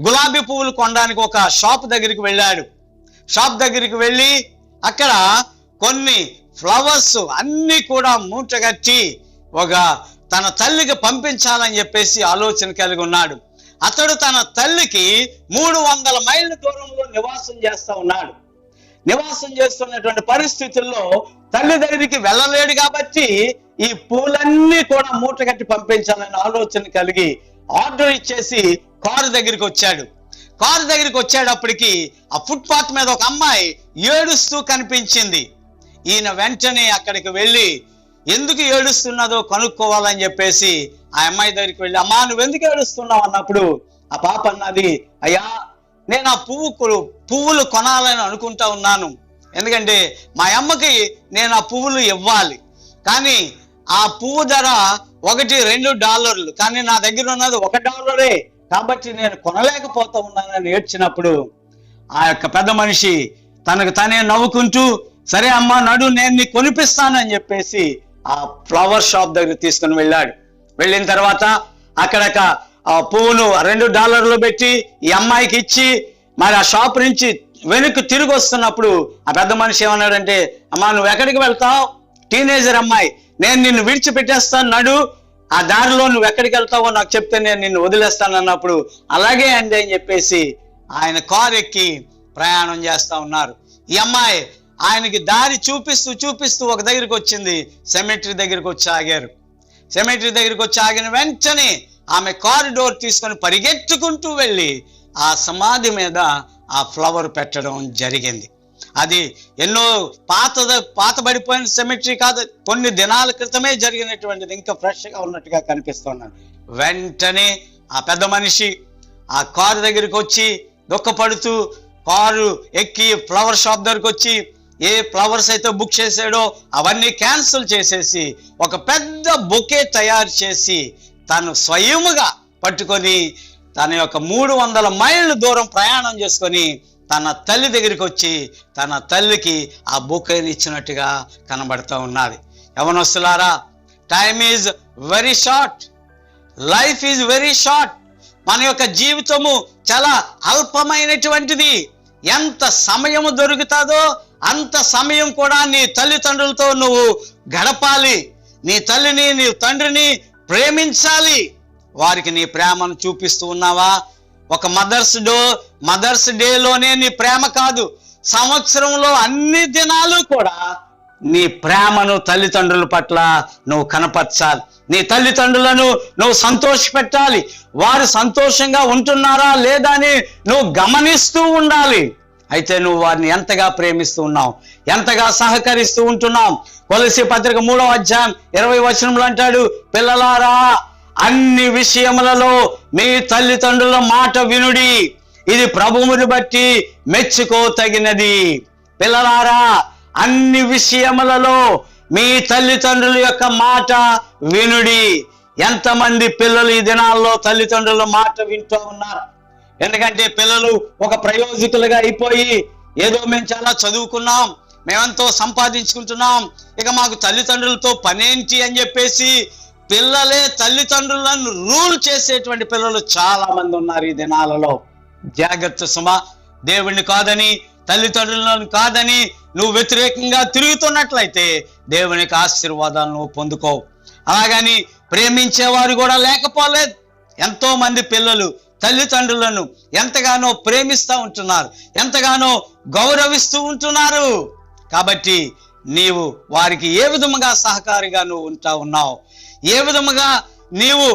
గులాబీ పువ్వులు కొనడానికి ఒక షాప్ దగ్గరికి వెళ్ళాడు. షాప్ దగ్గరికి వెళ్ళి అక్కడ కొన్ని ఫ్లవర్స్ అన్ని కూడా మూటగట్టి ఒక తన తల్లికి పంపించాలని చెప్పేసి ఆలోచన కలిగి ఉన్నాడు. అతడు తన తల్లికి 300 మైళ్ళ దూరంలో నివాసం చేస్తా ఉన్నాడు. నివాసం చేస్తున్నటువంటి పరిస్థితుల్లో తల్లి దగ్గరికి వెళ్ళలేడు కాబట్టి ఈ పూలన్నీ కూడా మూటగట్టి పంపించాలని ఆలోచన కలిగి ఆర్డర్ ఇచ్చేసి కారు దగ్గరికి వచ్చాడు. కారు దగ్గరికి వచ్చేటప్పటికి ఆ ఫుట్పాత్ మీద ఒక అమ్మాయి ఏడుస్తూ కనిపించింది. ఈయన వెంటనే అక్కడికి వెళ్ళి ఎందుకు ఏడుస్తున్నదో కనుక్కోవాలని చెప్పేసి ఆ అమ్మాయి దగ్గరికి వెళ్ళి, అమ్మా నువ్వు ఎందుకు ఏడుస్తున్నావు అన్నప్పుడు ఆ పాప అన్నది, అయ్యా నేను ఆ పువ్వులు కొనాలని అనుకుంటా ఉన్నాను. ఎందుకంటే మా అమ్మకి నేను ఆ పువ్వులు ఇవ్వాలి, కానీ ఆ పువ్వు ధర $1-2, కానీ నా దగ్గర ఉన్నది $1, కాబట్టి నేను కొనలేకపోతా ఉన్నానని ఏడ్చినప్పుడు ఆ యొక్క పెద్ద మనిషి తనకు తనే నవ్వుకుంటూ, సరే అమ్మా నడు నేను నీకు కొనిపిస్తానని చెప్పేసి ఆ ఫ్లవర్ షాప్ దగ్గర తీసుకుని వెళ్ళాడు. వెళ్ళిన తర్వాత అక్కడ ఆ పువ్వును $2 పెట్టి ఈ అమ్మాయికి ఇచ్చి మరి ఆ షాప్ నుంచి వెనక్కి తిరిగి వస్తున్నప్పుడు ఆ పెద్ద మనిషి ఏమన్నాడంటే, అమ్మా నువ్వు ఎక్కడికి వెళ్తావు? టీనేజర్ అమ్మాయి, నేను నిన్ను విడిచిపెట్టేస్తాను, నడు, ఆ దారిలో నువ్వు ఎక్కడికి వెళ్తావో నాకు చెప్తే నేను నిన్ను వదిలేస్తాను అన్నప్పుడు అలాగే అండి అని చెప్పేసి ఆయన కారు ఎక్కి ప్రయాణం చేస్తా ఉన్నారు. ఈ అమ్మాయి ఆయనకి దారి చూపిస్తూ ఒక దగ్గరికి వచ్చింది. సెమెట్రీ దగ్గరికి వచ్చి ఆగారు. సెమెట్రీ దగ్గరికి వచ్చి ఆగిన వెంటనే ఆమె కారిడోర్ తీసుకొని పరిగెత్తుకుంటూ వెళ్ళి ఆ సమాధి మీద ఆ ఫ్లవర్ పెట్టడం జరిగింది. అది ఎన్నో పాతబడిపోయిన సెమెట్రీ కాదు, కొన్ని దినాల క్రితమే జరిగినటువంటిది, ఇంకా ఫ్రెష్గా ఉన్నట్టుగా కనిపిస్తున్నాడు. వెంటనే ఆ పెద్ద మనిషి ఆ కారు దగ్గరికి వచ్చి దుఃఖపడుతూ కారు ఎక్కి ఫ్లవర్ షాప్ దగ్గరికి వచ్చి ఏ ఫ్లవర్స్ అయితే బుక్ చేశాడో అవన్నీ క్యాన్సిల్ చేసేసి ఒక పెద్ద బొకే తయారు చేసి తను స్వయముగా పట్టుకొని తన యొక్క 300 మైళ్ళ దూరం ప్రయాణం చేసుకొని తన తల్లి దగ్గరికి వచ్చి తన తల్లికి ఆ బొకేని ఇచ్చినట్టుగా కనబడుతూ ఉన్నది. యవనస్తులారా, time is very short, life is very short. మన యొక్క జీవితము చాలా అల్పమైనటువంటిది. ఎంత సమయము దొరుకుతుందో అంత సమయం కూడా నీ తల్లిదండ్రులతో నువ్వు గడపాలి. నీ తల్లిని నీ తండ్రిని ప్రేమించాలి. వారికి నీ ప్రేమను చూపిస్తూ ఉన్నావా? ఒక మదర్స్ డేలోనే నీ ప్రేమ కాదు, సంవత్సరంలో అన్ని దినాలు కూడా నీ ప్రేమను తల్లిదండ్రుల పట్ల నువ్వు కనపరచాలి. నీ తల్లిదండ్రులను నువ్వు సంతోషపెట్టాలి. వారు సంతోషంగా ఉంటున్నారా లేదా అని నువ్వు గమనిస్తూ ఉండాలి. అయితే నువ్వు వారిని ఎంతగా ప్రేమిస్తూ ఉన్నావు, ఎంతగా సహకరిస్తూ ఉంటున్నావు. కొలస్సీ పత్రిక 3వ అధ్యాయం 20వ వచనంలో అంటాడు, పిల్లలారా అన్ని విషయములలో మీ తల్లిదండ్రుల మాట వినుడి, ఇది ప్రభువుని బట్టి మెచ్చుకోతగినది. పిల్లలారా అన్ని విషయములలో మీ తల్లిదండ్రుల యొక్క మాట వినుడి. ఎంతమంది పిల్లలు ఈ దినాల్లో తల్లిదండ్రుల మాట వింటూ ఉన్నారు? ఎందుకంటే పిల్లలు ఒక ప్రయోజకులుగా అయిపోయి ఏదో మేము చాలా చదువుకున్నాం, మేమెంతో సంపాదించుకుంటున్నాం, ఇక మాకు తల్లిదండ్రులతో పనేంటి అని చెప్పేసి పిల్లలే తల్లిదండ్రులను రూల్ చేసేటువంటి పిల్లలు చాలా మంది ఉన్నారు ఈ దినాలలో. జాగ్రత్త సుమా, దేవుణ్ణి కాదని తల్లిదండ్రులను కాదని నువ్వు వ్యతిరేకంగా తిరుగుతున్నట్లయితే దేవునికి ఆశీర్వాదాలు నువ్వు పొందుకోవు. అలాగని ప్రేమించేవారు కూడా లేకపోలేదు. ఎంతో మంది పిల్లలు తల్లిదండ్రులను ఎంతగానో ప్రేమిస్తూ ఉంటున్నారు, ఎంతగానో గౌరవిస్తూ ఉంటున్నారు. కాబట్టి నీవు వారికి ఏ విధముగా సహకారిగా నువ్వు ఉంటా ఉన్నావు, ఏ విధముగా నీవు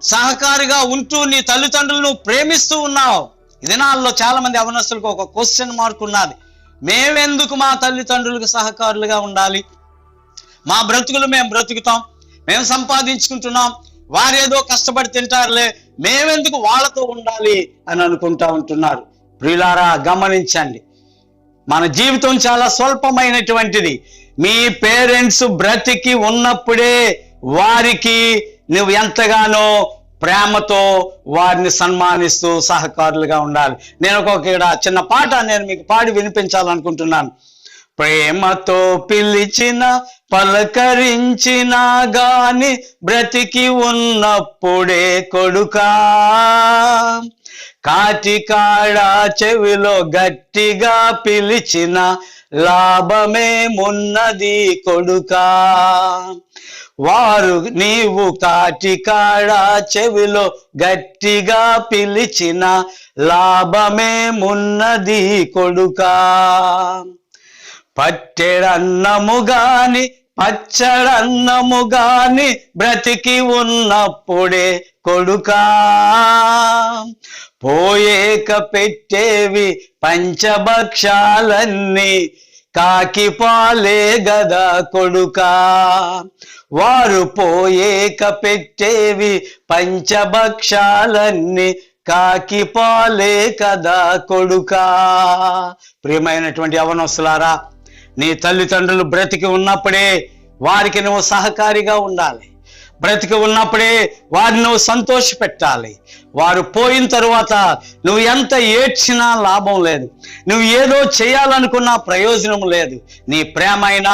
సహకారిగా ఉంటూ నీ తల్లిదండ్రులను ప్రేమిస్తూ ఉన్నావు? ఈ దినాల్లో చాలా మంది యవనస్తులకు ఒక క్వశ్చన్ మార్క్ ఉన్నది. మేమెందుకు మా తల్లిదండ్రులకు సహకారులుగా ఉండాలి? మా బ్రతుకులు మేము బ్రతుకుతాం, మేము సంపాదించుకుంటున్నాం, వారేదో కష్టపడి తింటారులే, మేమెందుకు వాళ్ళతో ఉండాలి అని అనుకుంటా ఉంటున్నారు. ప్రియులారా గమనించండి, మన జీవితం చాలా స్వల్పమైనటువంటిది. మీ పేరెంట్స్ బ్రతికి ఉన్నప్పుడే వారికి నువ్వు ఎంతగానో ప్రేమతో వారిని సన్మానిస్తూ సహకారులుగా ఉండాలి. నేను ఒక చిన్న పాట నేను మీకు పాడి వినిపించాలనుకుంటున్నాను. ప్రేమతో పిలిచిన పలకరించిన గాని బ్రతికి ఉన్నప్పుడే కొడుకా, కాటి కాడ చెవిలో గట్టిగా పిలిచిన లాభమేమున్నది కొడుకా. వారు నీవు కాటికాడ చెవిలో గట్టిగా పిలిచిన లాభమేమున్నది కొడుకా. పట్టెడన్నము గాని పచ్చడన్నము గాని బ్రతికి ఉన్నప్పుడే కొడుకా. పోయేక పెట్టేవి పంచభక్షాలన్నీ కాకి పాలే గదా కొడుకా. వారు పోయేక పెట్టేవి పంచభక్షాలన్నీ కాకి పాలే కదా కొడుకా. ప్రియమైనటువంటి యవనస్తులారా, నీ తల్లిదండ్రులు బ్రతికి ఉన్నప్పుడే వారికి నువ్వు సహకారిగా ఉండాలి. బ్రతికి ఉన్నప్పుడే వారిని నువ్వు సంతోష పెట్టాలి. వారు పోయిన తరువాత నువ్వు ఎంత ఏడ్చినా లాభం లేదు. నువ్వు ఏదో చేయాలనుకున్నా ప్రయోజనం లేదు. నీ ప్రేమైనా,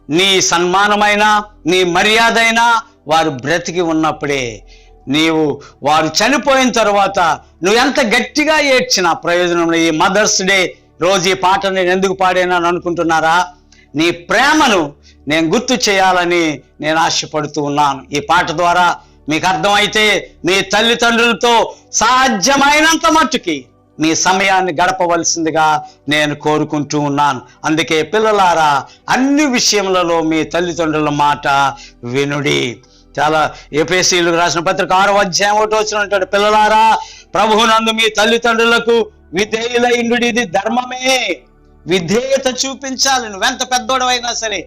నీ సన్మానమైనా, నీ మర్యాద అయినా వారు బ్రతికి ఉన్నప్పుడే. వారు చనిపోయిన తర్వాత నువ్వు ఎంత గట్టిగా ఏడ్చినా ప్రయోజనం లేదు. ఈ మదర్స్ డే రోజు ఈ పాట నేను ఎందుకు పాడానని అనుకుంటున్నారా? నీ ప్రేమను నేను గుర్తు చేయాలని నేను ఆశపడుతూ ఉన్నాను. ఈ పాట ద్వారా మీకు అర్థమైతే మీ తల్లిదండ్రులతో సాధ్యమైనంత మట్టుకి మీ సమయాన్ని గడపవలసిందిగా నేను కోరుకుంటూ ఉన్నాను. అందుకే పిల్లలారా, అన్ని విషయములలో మీ తల్లిదండ్రుల మాట వినుడి. చాలా ఎఫెసీయులకు రాసిన పత్రిక 6వ అధ్యాయం 1వ వచనం అంటాడు, పిల్లలారా ప్రభువునందు మీ తల్లిదండ్రులకు విధేయులైండుడి, ఇది ధర్మమే. విధేయత చూపించాలి. నువ్వెంత పెద్దోడవైనా సరే,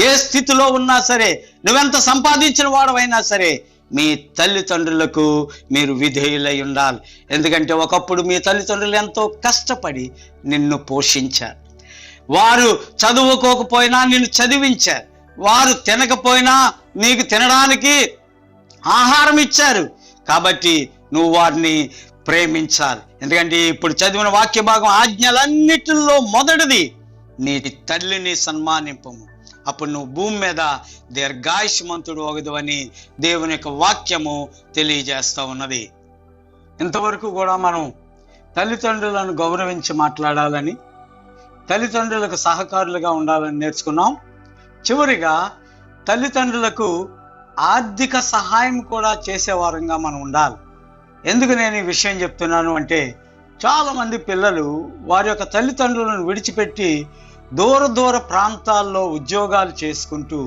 ఏ స్థితిలో ఉన్నా సరే, నువ్వెంత సంపాదించిన వాడవైనా సరే, మీ తల్లిదండ్రులకు మీరు విధేయులై ఉండాలి. ఎందుకంటే ఒకప్పుడు మీ తల్లిదండ్రులు ఎంతో కష్టపడి నిన్ను పోషించారు. వారు చదువుకోకపోయినా నిన్ను చదివించారు. వారు తినకపోయినా నీకు తినడానికి ఆహారం ఇచ్చారు. కాబట్టి నువ్వు వారిని ప్రేమించాలి. ఎందుకంటే ఇప్పుడు చదివిన వాక్య భాగం ఆజ్ఞలన్నిటిలో మొదటిది నీ తల్లిని సన్మానింపము, అప్పుడు నువ్వు భూమి మీద దీర్ఘాయుష్మంతుడు ఒకదువని దేవుని యొక్క వాక్యము తెలియజేస్తూ ఉన్నది. ఇంతవరకు కూడా మనం తల్లిదండ్రులను గౌరవించి మాట్లాడాలని, తల్లిదండ్రులకు సహకారులుగా ఉండాలని నేర్చుకున్నాం. చివరిగా తల్లిదండ్రులకు ఆర్థిక సహాయం కూడా చేసేవారంగా మనం ఉండాలి. ఎందుకు నేను ఈ విషయం చెప్తున్నాను అంటే, చాలామంది పిల్లలు వారి యొక్క తల్లిదండ్రులను విడిచిపెట్టి దూర ప్రాంతాల్లో ఉద్యోగాలు చేసుకుంటూ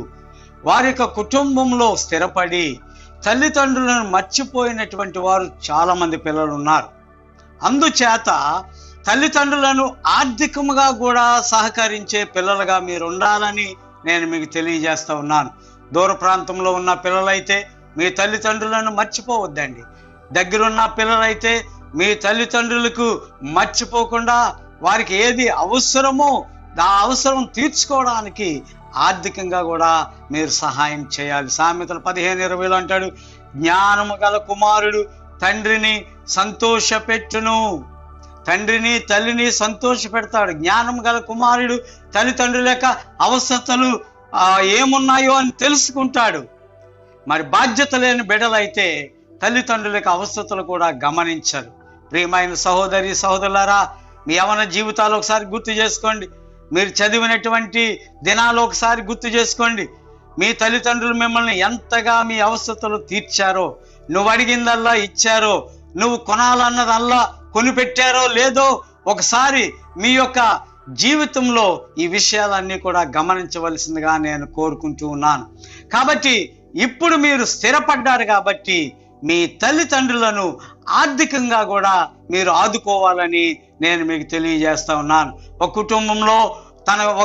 వారి యొక్క కుటుంబంలో స్థిరపడి తల్లిదండ్రులను మర్చిపోయినటువంటి వారు చాలామంది పిల్లలు ఉన్నారు. అందుచేత తల్లిదండ్రులను ఆర్థికంగా కూడా సహకరించే పిల్లలుగా మీరు ఉండాలని నేను మీకు తెలియజేస్తూ ఉన్నాను. దూర ప్రాంతంలో ఉన్న పిల్లలైతే మీ తల్లిదండ్రులను మర్చిపోవద్దండి. దగ్గరున్న పిల్లలైతే మీ తల్లిదండ్రులకు మర్చిపోకుండా వారికి ఏది అవసరమో ఆ అవసరం తీర్చుకోవడానికి ఆర్థికంగా కూడా మీరు సహాయం చేయాలి. సామెతలు 15:20 అంటాడు, జ్ఞానము గల కుమారుడు తండ్రిని సంతోషపెట్టును. తండ్రిని తల్లిని సంతోష పెడతాడు. జ్ఞానం గల కుమారుడు తల్లిదండ్రుల యొక్క అవసరతలు ఏమున్నాయో అని తెలుసుకుంటాడు. మరి బాధ్యత లేని బిడ్డలైతే తల్లిదండ్రుల యొక్క అవసరతలు కూడా గమనించరు. ప్రియమైన సహోదరి సహోదరులారా, మీ యవ్వన జీవితాలు ఒకసారి గుర్తు చేసుకోండి. మీరు చదివినటువంటి దినాలు ఒకసారి గుర్తు చేసుకోండి. మీ తల్లిదండ్రులు మిమ్మల్ని ఎంతగా మీ అవసరతలు తీర్చారో, నువ్వు అడిగిందల్లా ఇచ్చారో, నువ్వు కొనాలన్నదల్లా కొనిపెట్టారో లేదో ఒకసారి మీ యొక్క జీవితంలో ఈ విషయాలన్నీ కూడా గమనించవలసిందిగా నేను కోరుకుంటూ ఉన్నాను. కాబట్టి ఇప్పుడు మీరు స్థిరపడ్డారు కాబట్టి మీ తల్లిదండ్రులను ఆర్థికంగా కూడా మీరు ఆదుకోవాలని నేను మీకు తెలియజేస్తా ఉన్నాను. ఒక కుటుంబంలో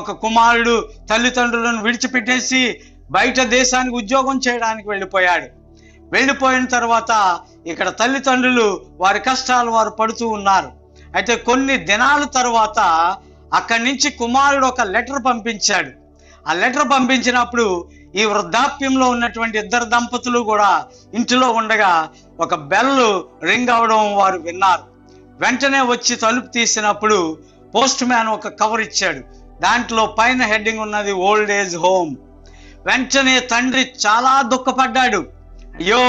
ఒక కుమారుడు తల్లిదండ్రులను విడిచిపెట్టేసి బయట దేశానికి ఉద్యోగం చేయడానికి వెళ్ళిపోయిన తర్వాత ఇక్కడ తల్లిదండ్రులు వారి కష్టాలు వారు పడుతూ ఉన్నారు. అయితే కొన్ని దినాల తర్వాత అక్కడి నుంచి కుమారుడు ఒక లెటర్ పంపించాడు. ఆ లెటర్ పంపించినప్పుడు ఈ వృద్ధాప్యంలో ఉన్నటువంటి ఇద్దరు దంపతులు కూడా ఇంటిలో ఉండగా ఒక బెల్ రింగ్ అవడం వారు విన్నారు. వెంటనే వచ్చి తలుపు తీసినప్పుడు పోస్ట్ మ్యాన్ ఒక కవర్ ఇచ్చాడు. దాంట్లో పైన హెడ్డింగ్ ఉన్నది ఓల్డ్ ఏజ్ హోమ్. వెంటనే తండ్రి చాలా దుఃఖపడ్డాడు. అయ్యో,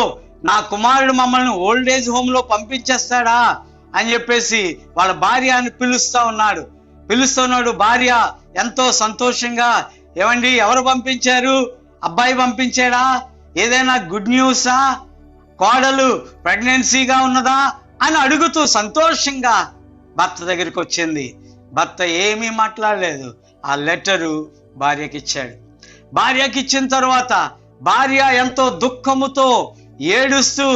నా కుమారుడు మమ్మల్ని ఓల్డ్ ఏజ్ హోమ్ లో పంపించేస్తాడా అని చెప్పేసి వాళ్ళ భార్యని పిలుస్తా ఉన్నాడు. పిలుస్తున్నాడు. భార్య ఎంతో సంతోషంగా, ఏమండి ఎవరు పంపించారు? అబ్బాయి పంపించాడా? ఏదైనా గుడ్ న్యూసా? కోడలు ప్రెగ్నెన్సీగా ఉన్నదా అని అడుగుతూ సంతోషంగా భర్త దగ్గరికి వచ్చింది. భర్త ఏమీ మాట్లాడలేదు. ఆ లెటరు భార్యకి ఇచ్చాడు. భార్యకి ఇచ్చిన తర్వాత భార్య ఎంతో దుఃఖముతో ఏడుస్తూ,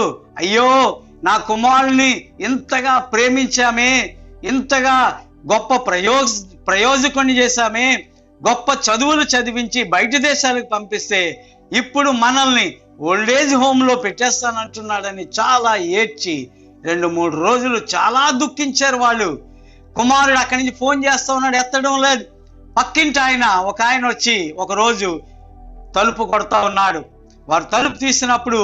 అయ్యో నా కుమారుని ఇంతగా ప్రేమించామే, ఇంతగా గొప్ప ప్రయోజకుని చేశామే, గొప్ప చదువులు చదివించి బయట దేశాలకు పంపిస్తే ఇప్పుడు మనల్ని ఓల్డేజ్ హోమ్ లో పెట్టేస్తానంటున్నాడని చాలా ఏడ్చి 2-3 రోజులు చాలా దుఃఖించారు వాళ్ళు. కుమారుడు అక్కడి నుంచి ఫోన్ చేస్తా ఉన్నాడు, ఎత్తడం లేదు. పక్కింటి ఒక ఆయన వచ్చి ఒకరోజు తలుపు కొడతా ఉన్నాడు. వారు తలుపు తీసినప్పుడు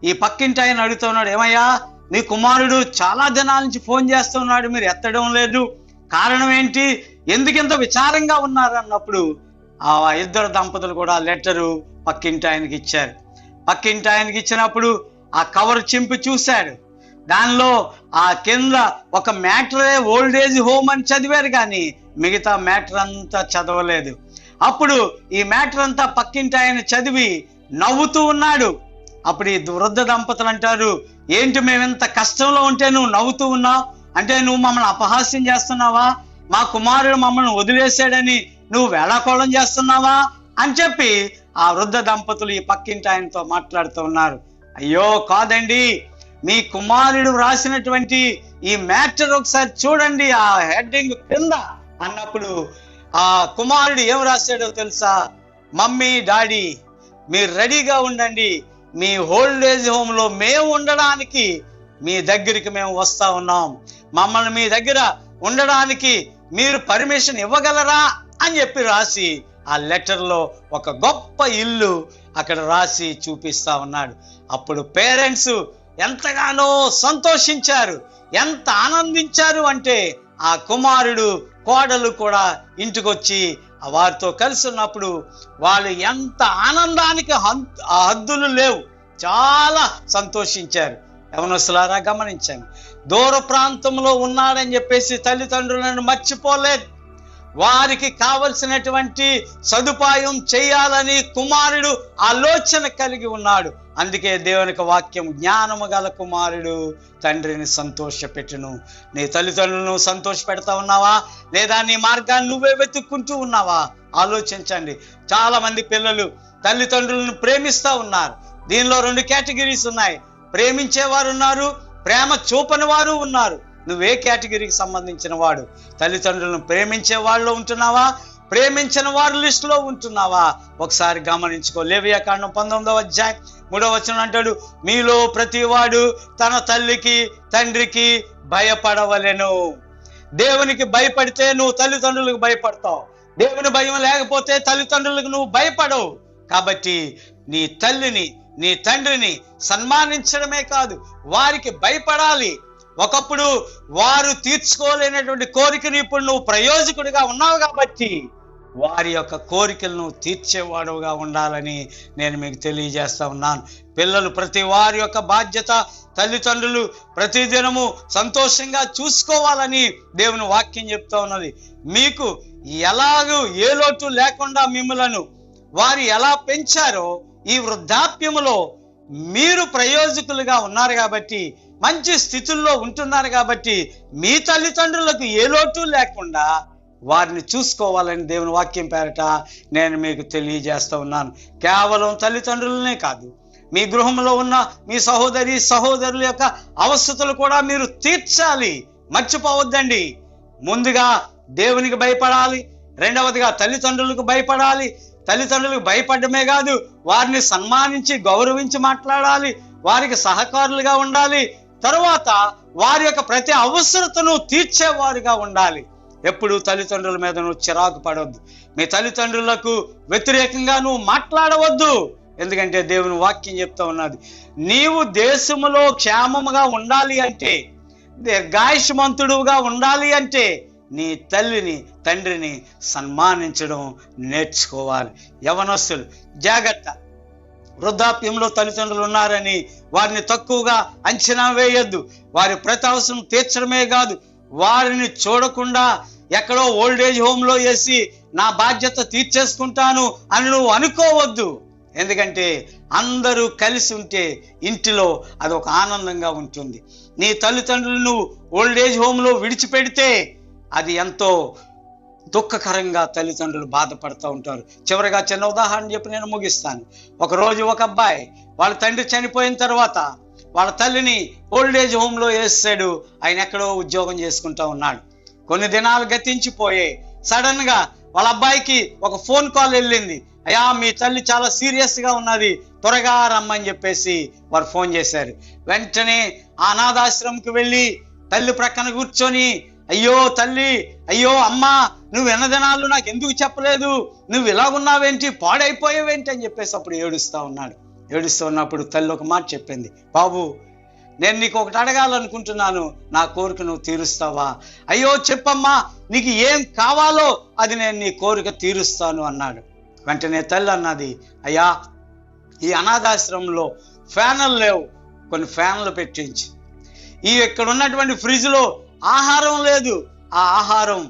ఈ పక్కింటి ఆయన అడుగుతూ ఉన్నాడు, ఏమయ్యా నీ కుమారుడు చాలా దినాల నుంచి ఫోన్ చేస్తున్నాడు, మీరు ఎత్తడం లేదు, కారణం ఏంటి, ఎందుకింత విచారంగా ఉన్నారు అన్నప్పుడు ఆ ఇద్దరు దంపతులు కూడా లెటరు పక్కింటి ఆయనకి ఇచ్చారు. పక్కింటి ఆయనకి ఇచ్చినప్పుడు ఆ కవర్ చింపి చూశాడు. దానిలో ఆ కింద ఒక మ్యాటరే ఓల్డేజ్ హోమ్ అని చదివారు, కానీ మిగతా మ్యాటర్ అంతా చదవలేదు. అప్పుడు ఈ మ్యాటర్ అంతా పక్కింటి ఆయన చదివి నవ్వుతూ ఉన్నాడు. అప్పుడు ఈ వృద్ధ దంపతులు అంటారు, ఏంటి మేమింత కష్టంలో ఉంటే నువ్వు నవ్వుతూ ఉన్నావు? అంటే నువ్వు మమ్మల్ని అపహాస్యం చేస్తున్నావా? మా కుమారుడు మమ్మల్ని వదిలేశాడని నువ్వు వేళాకోళం చేస్తున్నావా అని చెప్పి ఆ వృద్ధ దంపతులు ఈ పక్కింటి ఆయనతో మాట్లాడుతూ ఉన్నారు. అయ్యో కాదండి, మీ కుమారుడు రాసినటువంటి ఈ మ్యాటర్ ఒకసారి చూడండి ఆ హెడ్డింగ్ కింద అన్నప్పుడు ఆ కుమారుడు ఏం రాశాడో తెలుసా? మమ్మీ డాడీ మీరు రెడీగా ఉండండి, మీ ఓల్డేజ్ హోమ్ లో మేము ఉండడానికి మీ దగ్గరికి మేము వస్తా ఉన్నాం, మమ్మల్ని మీ దగ్గర ఉండడానికి మీరు పర్మిషన్ ఇవ్వగలరా అని చెప్పి రాసి ఆ లెటర్లో ఒక గొప్ప ఇల్లు అక్కడ రాసి చూపిస్తా ఉన్నాడు. అప్పుడు పేరెంట్స్ ఎంతగానో సంతోషించారు, ఎంత ఆనందించారు అంటే ఆ కుమారుడు కోడలు కూడా ఇంటికొచ్చి వారితో కలిసి ఉన్నప్పుడు వాళ్ళు ఎంత ఆనందానికి హద్దులు లేవు, చాలా సంతోషించారు. యవనస్తులారా గమనించండి, దూర ప్రాంతంలో ఉన్నాడని చెప్పేసి తల్లిదండ్రులను మర్చిపోలేదు. వారికి కావలసినటువంటి సదుపాయం చేయాలని కుమారుడు ఆలోచన కలిగి ఉన్నాడు. అందుకే దేవునికి వాక్యం, జ్ఞానము గల కుమారుడు తండ్రిని సంతోషపెట్టును. నీ తల్లిదండ్రులను సంతోష పెడతా ఉన్నావా, లేదా నీ మార్గాన్ని నువ్వే వెతుక్కుంటూ ఉన్నావా? ఆలోచించండి. చాలా మంది పిల్లలు తల్లిదండ్రులను ప్రేమిస్తూ ఉన్నారు. దీనిలో 2 కేటగిరీస్ ఉన్నాయి. ప్రేమించేవారు ఉన్నారు, ప్రేమ చూపని వారు ఉన్నారు. నువ్వే కేటగిరీకి సంబంధించిన వాడు? తల్లిదండ్రులను ప్రేమించే వాళ్ళలో ఉంటున్నావా, ప్రేమించిన వారి లిస్టులో ఉంటున్నావా? ఒకసారి గమనించుకో. లేవియాకాండం 19వ అధ్యాయం 3వ వచనం అంటాడు, మీలో ప్రతివాడు తన తల్లికి తండ్రికి భయపడవలెను. దేవునికి భయపడితే నువ్వు తల్లిదండ్రులకు భయపడతావు. దేవుని భయం లేకపోతే తల్లిదండ్రులకు నువ్వు భయపడవు. కాబట్టి నీ తల్లిని నీ తండ్రిని సన్మానించడమే కాదు, వారికి భయపడాలి. ఒకప్పుడు వారు తీర్చుకోలేనటువంటి కోరికను ఇప్పుడు నువ్వు ప్రయోజకుడిగా ఉన్నావు కాబట్టి వారి యొక్క కోరికలను తీర్చేవాడుగా ఉండాలని నేను మీకు తెలియజేస్తా ఉన్నాను. పిల్లలు ప్రతి వారి యొక్క బాధ్యత తల్లిదండ్రులు ప్రతిదినము సంతోషంగా చూసుకోవాలని దేవుని వాక్యం చెప్తా ఉన్నది. మీకు ఎలాగూ ఏ లోటు లేకుండా మిమ్మలను వారు ఎలా పెంచారో ఈ వృద్ధాప్యములో మీరు ప్రయోజకులుగా ఉన్నారు కాబట్టి, మంచి స్థితుల్లో ఉంటున్నారు కాబట్టి మీ తల్లిదండ్రులకు ఏ లోటు లేకుండా వారిని చూసుకోవాలని దేవుని వాక్యం పేరట నేను మీకు తెలియజేస్తా ఉన్నాను. కేవలం తల్లిదండ్రులనే కాదు, మీ గృహంలో ఉన్న మీ సహోదరుల యొక్క అవస్థలు కూడా మీరు తీర్చాలి. మర్చిపోవద్దండి. ముందుగా దేవునికి భయపడాలి, రెండవదిగా తల్లిదండ్రులకు భయపడాలి. తల్లిదండ్రులకు భయపడమే కాదు, వారిని సన్మానించి గౌరవించి మాట్లాడాలి, వారికి సహకారులుగా ఉండాలి. తరువాత వారి యొక్క ప్రతి అవసరతను తీర్చేవారుగా ఉండాలి. ఎప్పుడు తల్లిదండ్రుల మీద నువ్వు చిరాకు పడవద్దు. మీ తల్లిదండ్రులకు వ్యతిరేకంగా నువ్వు మాట్లాడవద్దు. ఎందుకంటే దేవుని వాక్యం చెప్తా ఉన్నది, నీవు దేశములో క్షేమముగా ఉండాలి అంటే, దీర్ఘాయుష్మంతుడుగా ఉండాలి అంటే నీ తల్లిని తండ్రిని సన్మానించడం నేర్చుకోవాలి. యవనస్తులు జాగ్రత్త. వృద్ధాప్యంలో తల్లిదండ్రులు ఉన్నారని వారిని తక్కువగా అంచనా వేయొద్దు. వారి ప్రతి అవసరం తీర్చడమే కాదు, వారిని చూడకుండా ఎక్కడో ఓల్డేజ్ హోమ్లో వేసి నా బాధ్యత తీర్చేసుకుంటాను అని నువ్వు అనుకోవద్దు. ఎందుకంటే అందరూ కలిసి ఉంటే ఇంటిలో అదొక ఆనందంగా ఉంటుంది. నీ తల్లిదండ్రులు నువ్వు ఓల్డేజ్ హోమ్లో విడిచిపెడితే అది ఎంతో దుఃఖకరంగా తల్లిదండ్రులు బాధపడుతూ ఉంటారు. చివరిగా చిన్న ఉదాహరణ చెప్పి నేను ముగిస్తాను. ఒకరోజు ఒక అబ్బాయి వాళ్ళ తండ్రి చనిపోయిన తర్వాత వాళ్ళ తల్లిని ఓల్డేజ్ హోమ్లో వేసాడు. ఆయన ఎక్కడో ఉద్యోగం చేసుకుంటూ ఉన్నాడు. కొన్ని దినాలు గతించిపోయే సడన్గా వాళ్ళ అబ్బాయికి ఒక ఫోన్ కాల్ వెళ్ళింది. అయ్యా, మీ తల్లి చాలా సీరియస్గా ఉన్నది, త్వరగా రమ్మని చెప్పేసి వారు ఫోన్ చేశారు. వెంటనే ఆ అనాథాశ్రమంకి వెళ్ళి తల్లి ప్రక్కన కూర్చొని, అయ్యో తల్లి, అయ్యో అమ్మా, నువ్వు ఎన్న దినాలు నాకు ఎందుకు చెప్పలేదు, నువ్వు ఇలాగున్నావేంటి, పాడైపోయావేంటి అని చెప్పేసి అప్పుడు ఏడుస్తూ ఉన్నాడు. ఏడుస్తూ ఉన్నప్పుడు తల్లి ఒక మాట చెప్పింది, బాబు నేను నీకు ఒకటి అడగాలనుకుంటున్నాను, నా కోరిక నువ్వు తీరుస్తావా? అయ్యో చెప్పమ్మా, నీకు ఏం కావాలో అది నేను నీ కోరిక తీరుస్తాను అన్నాడు. వెంటనే తల్లి అన్నది, అయ్యా ఈ అనాథాశ్రమంలో ఫ్యాన్లు లేవు, కొన్ని ఫ్యాన్లు పెట్టించి, ఇక్కడ ఉన్నటువంటి ఫ్రిడ్జ్లో ఆహారం లేదు, ఆ ఆహారం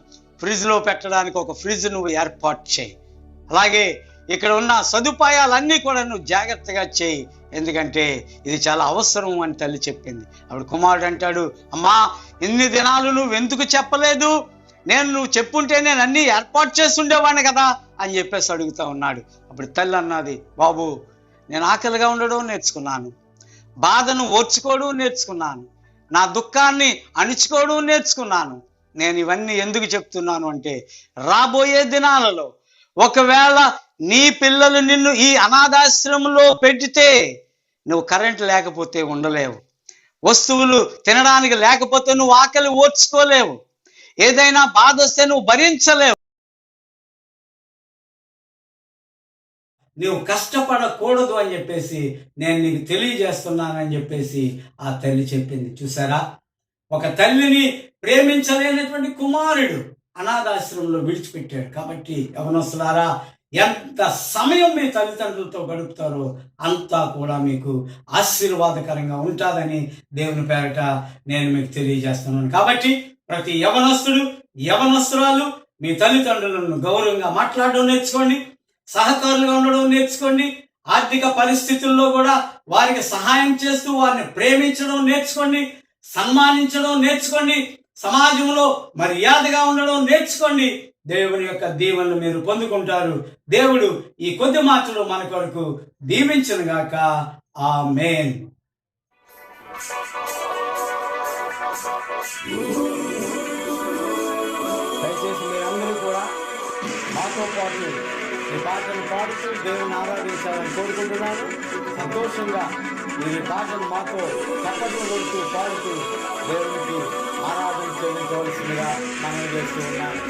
ఫ్రిడ్జ్లో పెట్టడానికి ఒక ఫ్రిడ్జ్ నువ్వు ఏర్పాటు చేయి. అలాగే ఇక్కడ ఉన్న సదుపాయాలన్నీ కూడా నువ్వు జాగ్రత్తగా చేయి, ఎందుకంటే ఇది చాలా అవసరం అని తల్లి చెప్పింది. అప్పుడు కుమారుడు అంటాడు, అమ్మా ఇన్ని దినాలు నువ్వు ఎందుకు చెప్పలేదు, నువ్వు చెప్పుంటే నేను అన్నీ ఏర్పాటు చేసి ఉండేవాడిని కదా అని చెప్పేసి అడుగుతూ ఉన్నాడు. అప్పుడు తల్లి అన్నది, బాబు నేను ఆకలిగా ఉండడం నేర్చుకున్నాను, బాధను ఓర్చుకోవడం నేర్చుకున్నాను, నా దుఃఖాన్ని అణుచుకోవడం నేర్చుకున్నాను. నేను ఇవన్నీ ఎందుకు చెప్తున్నాను అంటే, రాబోయే దినాలలో ఒకవేళ నీ పిల్లలు నిన్ను ఈ అనాథాశ్రమంలో పెడితే నువ్వు కరెంట్ లేకపోతే ఉండలేవు, వస్తువులు తినడానికి లేకపోతే నువ్వు ఆకలి ఓర్చుకోలేవు, ఏదైనా బాధ వస్తే నువ్వు భరించలేవు, నువ్వు కష్టపడకూడదు అని చెప్పేసి నేను నీకు తెలియజేస్తున్నానని చెప్పేసి ఆ తల్లి చెప్పింది. చూసారా, ఒక తల్లిని ప్రేమించలేనటువంటి కుమారుడు అనాథాశ్రమంలో విడిచిపెట్టాడు. కాబట్టి యవనస్తులారా, ఎంత సమయం మీ తల్లిదండ్రులతో గడుపుతారో అంతా కూడా మీకు ఆశీర్వాదకరంగా ఉంటుందని దేవుని పేరట నేను మీకు తెలియజేస్తున్నాను. కాబట్టి ప్రతి యవనస్తుడు, యవనస్తురాలు మీ తల్లిదండ్రులను గౌరవంగా మాట్లాడడం నేర్చుకోండి, సహకారులుగా ఉండడం నేర్చుకోండి, ఆర్థిక పరిస్థితుల్లో కూడా వారికి సహాయం చేస్తూ వారిని ప్రేమించడం నేర్చుకోండి, సన్మానించడం నేర్చుకోండి, సమాజంలో మర్యాదగా ఉండడం నేర్చుకోండి. దేవుని యొక్క దీవెనలు మీరు పొందుకుంటారు. దేవుడు ఈ కొద్ది మాటలు మన కొరకు దీవించును గాక. ఆమేన్. దయచేసి మీరందరూ కూడా మాతో పాటు ఈ పాటలు పాడుతూ దేవుని ఆరాధించాలని కోరుకుంటున్నాను. సంతోషంగా మీరు ఈ పాటలు మాతో చప్పట్లు కొడుతూ పాడుతూ దేవునికి ఆరాధన చేయవలసిందిగా మనం చేస్తూ ఉన్నాను.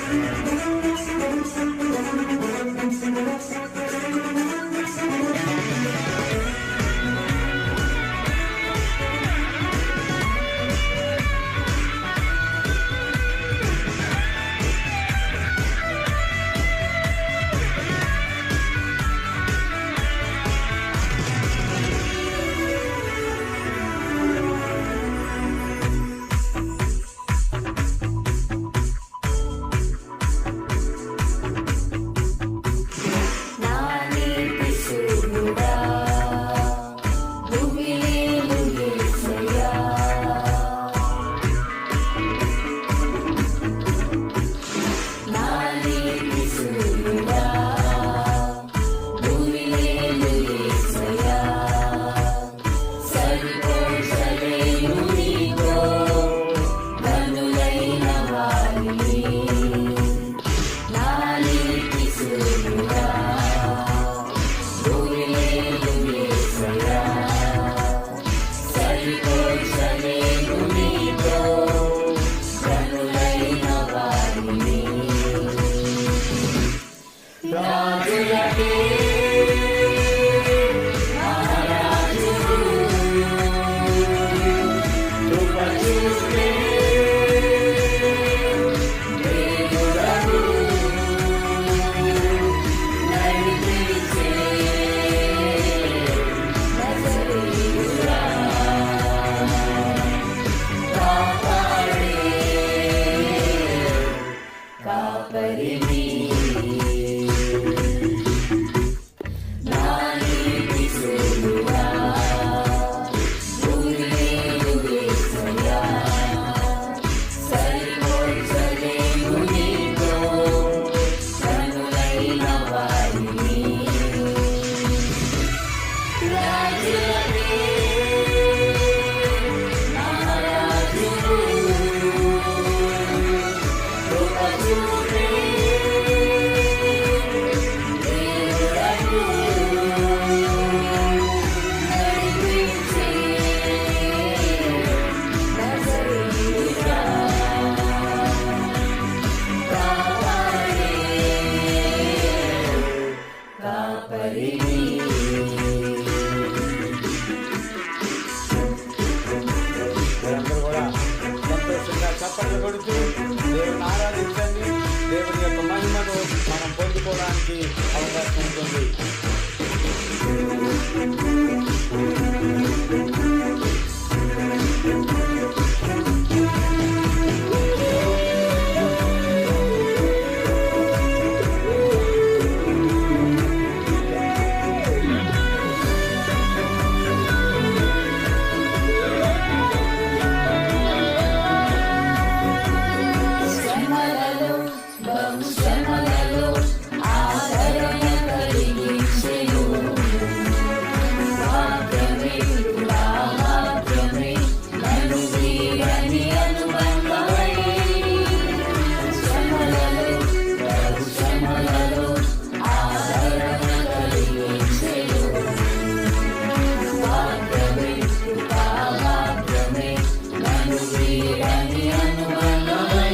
కొడుతూ దేవుని ఆరాధించండి. దేవుని యొక్క మహిమను మనం పొందుకోవడానికి అవకాశం ఉంటుంది. శ్రమలలో బహుశ్రమలలో ఆదరణ కలిగించెను. వాక్యమే వాక్యమే నన్ను వీడని అనుబంధమై. శ్రమలలో బహుశ్రమలలో ఆదరణ కలిగించెను. వాక్యమే వాక్యమే నన్ను వీడని అనుబంధమై.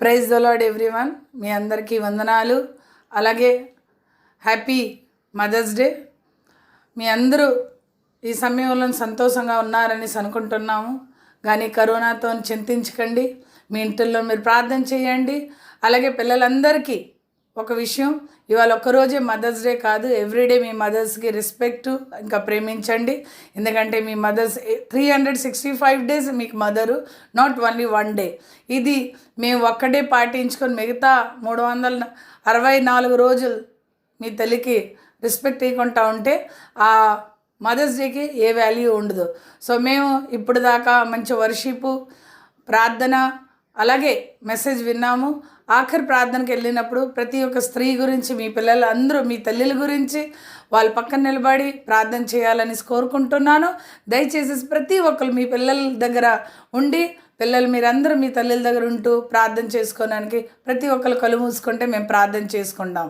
Praise the lord everyone. మీ అందరికీ వందనాలు. అలాగే హ్యాపీ మదర్స్ డే. మీ అందరూ ఈ సమయంలో సంతోషంగా ఉన్నారని అనుకుంటున్నాము. కానీ కరోనాతో చింతించకండి. మీ ఇంటిల్లో మీరు ప్రార్థన చేయండి. అలాగే పిల్లలందరికీ ఒక విషయం, ఇవాళ ఒక్కరోజే మదర్స్ డే కాదు, ఎవ్రీడే మీ మదర్స్కి రెస్పెక్ట్ ఇంకా ప్రేమించండి. ఎందుకంటే మీ మదర్స్ 365 డేస్ మీకు మదరు, నాట్ ఓన్లీ 1 డే. ఇది మేము ఒక్కడే పాటించుకొని మిగతా 364 రోజులు మీ తల్లికి రెస్పెక్ట్ ఇవ్వకుండా ఉంటే ఆ మదర్స్ డేకి ఏ వాల్యూ ఉండదు. సో మేము ఇప్పుడు దాకా మంచి వర్షిప్, ప్రార్థన, అలాగే మెసేజ్ విన్నాము. ఆఖరి ప్రార్థనకి వెళ్ళినప్పుడు ప్రతి ఒక్క స్త్రీ గురించి, మీ పిల్లలు అందరూ, మీ తల్లిల గురించి వాళ్ళ పక్కన నిలబడి ప్రార్థన చేయాలని కోరుకుంటున్నాను. దయచేసి ప్రతి ఒక్కరు మీ పిల్లల దగ్గర ఉండి, పిల్లలు మీరందరూ మీ తల్లిల దగ్గర ఉంటూ ప్రార్థన చేసుకోవడానికి ప్రతి ఒక్కరు కళ్ళు మూసుకుంటే మేము ప్రార్థన చేసుకుంటాం.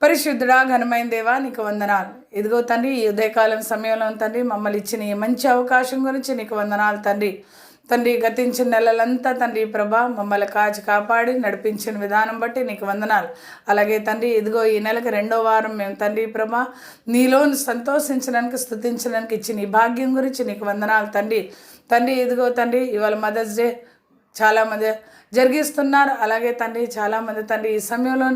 పరిశుద్ధుడా, ఘనమైన దేవా, నీకు వందనాలు. ఇదిగో తండ్రి, ఈ ఉదయకాలం సమయంలో తండ్రి మమ్మల్ని ఇచ్చిన ఈ మంచి అవకాశం గురించి నీకు వందనాలు తండ్రి. తండ్రి, గతించిన నెలలంతా తండ్రి ప్రభా మమ్మల్ని కాపాడి నడిపించిన విధానం బట్టి నీకు వందనాలు. అలాగే తండ్రి, ఇదిగో ఈ నెలకు 2వ వారం మేము తండ్రి ప్రభా నీలో సంతోషించడానికి, స్తుతించడానికి ఇచ్చిన ఈ భాగ్యం గురించి నీకు వందనాలు తండ్రి. తండ్రి, ఇదిగో తండ్రి, ఇవాళ మదర్స్ డే చాలామంది జరిగిస్తున్నారు. అలాగే తండ్రి, చాలామంది తండ్రి ఈ సమయంలో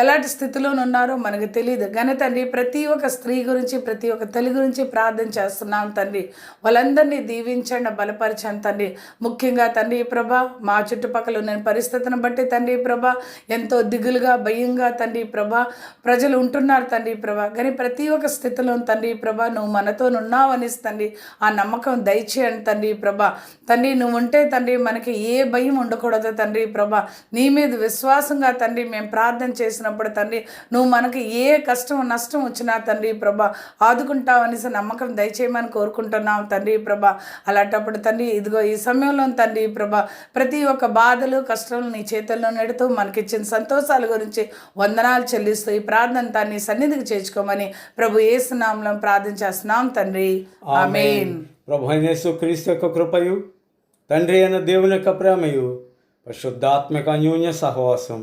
ఎలాంటి స్థితిలో ఉన్నారో మనకు తెలియదు. కానీ తండ్రి, ప్రతి ఒక్క స్త్రీ గురించి, ప్రతి ఒక్క తల్లి గురించి ప్రార్థన చేస్తున్నాం తండ్రి. వాళ్ళందరినీ దీవించండి, బలపరచండి తండ్రి. ముఖ్యంగా తండ్రి ప్రభా మా చుట్టుపక్కల ఉన్న పరిస్థితిని బట్టి తండ్రి ప్రభా ఎంతో దిగులుగా, భయంగా తండ్రి ప్రభా ప్రజలు ఉంటున్నారు తండ్రి ప్రభా. కానీ ప్రతి ఒక్క స్థితిలో తండ్రి ప్రభా నువ్వు మనతో ఉన్నావని తండ్రి ఆ నమ్మకం దయచేయండి తండ్రి ప్రభా. తండ్రి, నువ్వు ఉంటే తండ్రి మనకి ఏ భయం ఉండకూడదు తండ్రి ప్రభా. నీ మీద విశ్వాసంగా తండ్రి మేము ప్రార్థన చేసి తండ్రి నువ్వు మనకి ఏ కష్టం నష్టం వచ్చినా తండ్రి ప్రభా ఆదుకుంటావనేసి నమ్మకం దయచేయమని కోరుకుంటున్నాం తండ్రి ప్రభా. అలాంటప్పుడు తండ్రి, ఇదిగో ఈ సమయంలో తండ్రి ప్రభా ప్రతి ఒక్క బాధలు, కష్టాలు నీ చేతుల్లో నెడుతూ మనకిచ్చిన సంతోషాల గురించి వందనాలు చెల్లిస్తూ ఈ ప్రార్థన తాన్ని సన్నిధికి చేర్చుకోమని ప్రభు యేసు నామములో ప్రార్థన చేస్తున్నాం తండ్రి. ఆమేన్. ప్రభు అయిన యేసుక్రీస్తు యొక్క కృపయు, తండ్రి అయిన దేవుని యొక్క ప్రేమయు, పరిశుద్ధాత్మక అన్యోన్య సహవాసం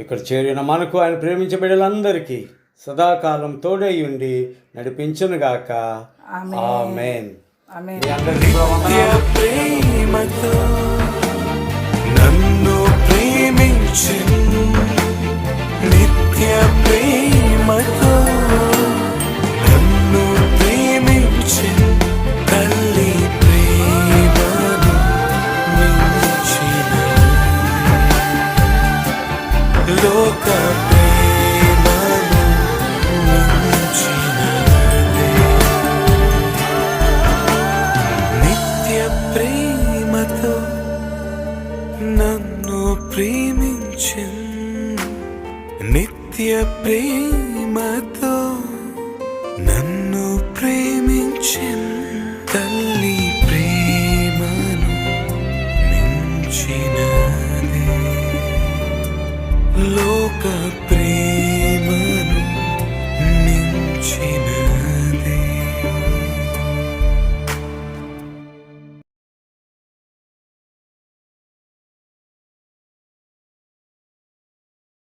ఇక్కడ చేరిన మనకు, ఆయన ప్రేమించే బిడ్డలందరికీ సదాకాలం తోడై ఉండి నడిపించునుగాక. ఆమేన్. మీ అందరికీ ప్రేమతో నన్ను ప్రేమించు, నిత్య ప్రేమతో నన్ను ప్రేమించు, తల్లి ప్రేమను మించిన లోక ప్రేమను మించినదే. నిత్య ప్రేమతో నన్ను ప్రేమించు, నిత్య ప్రేమతో నన్ను ప్రేమించు, తల్లి ప్రేమను మించినదే. లోక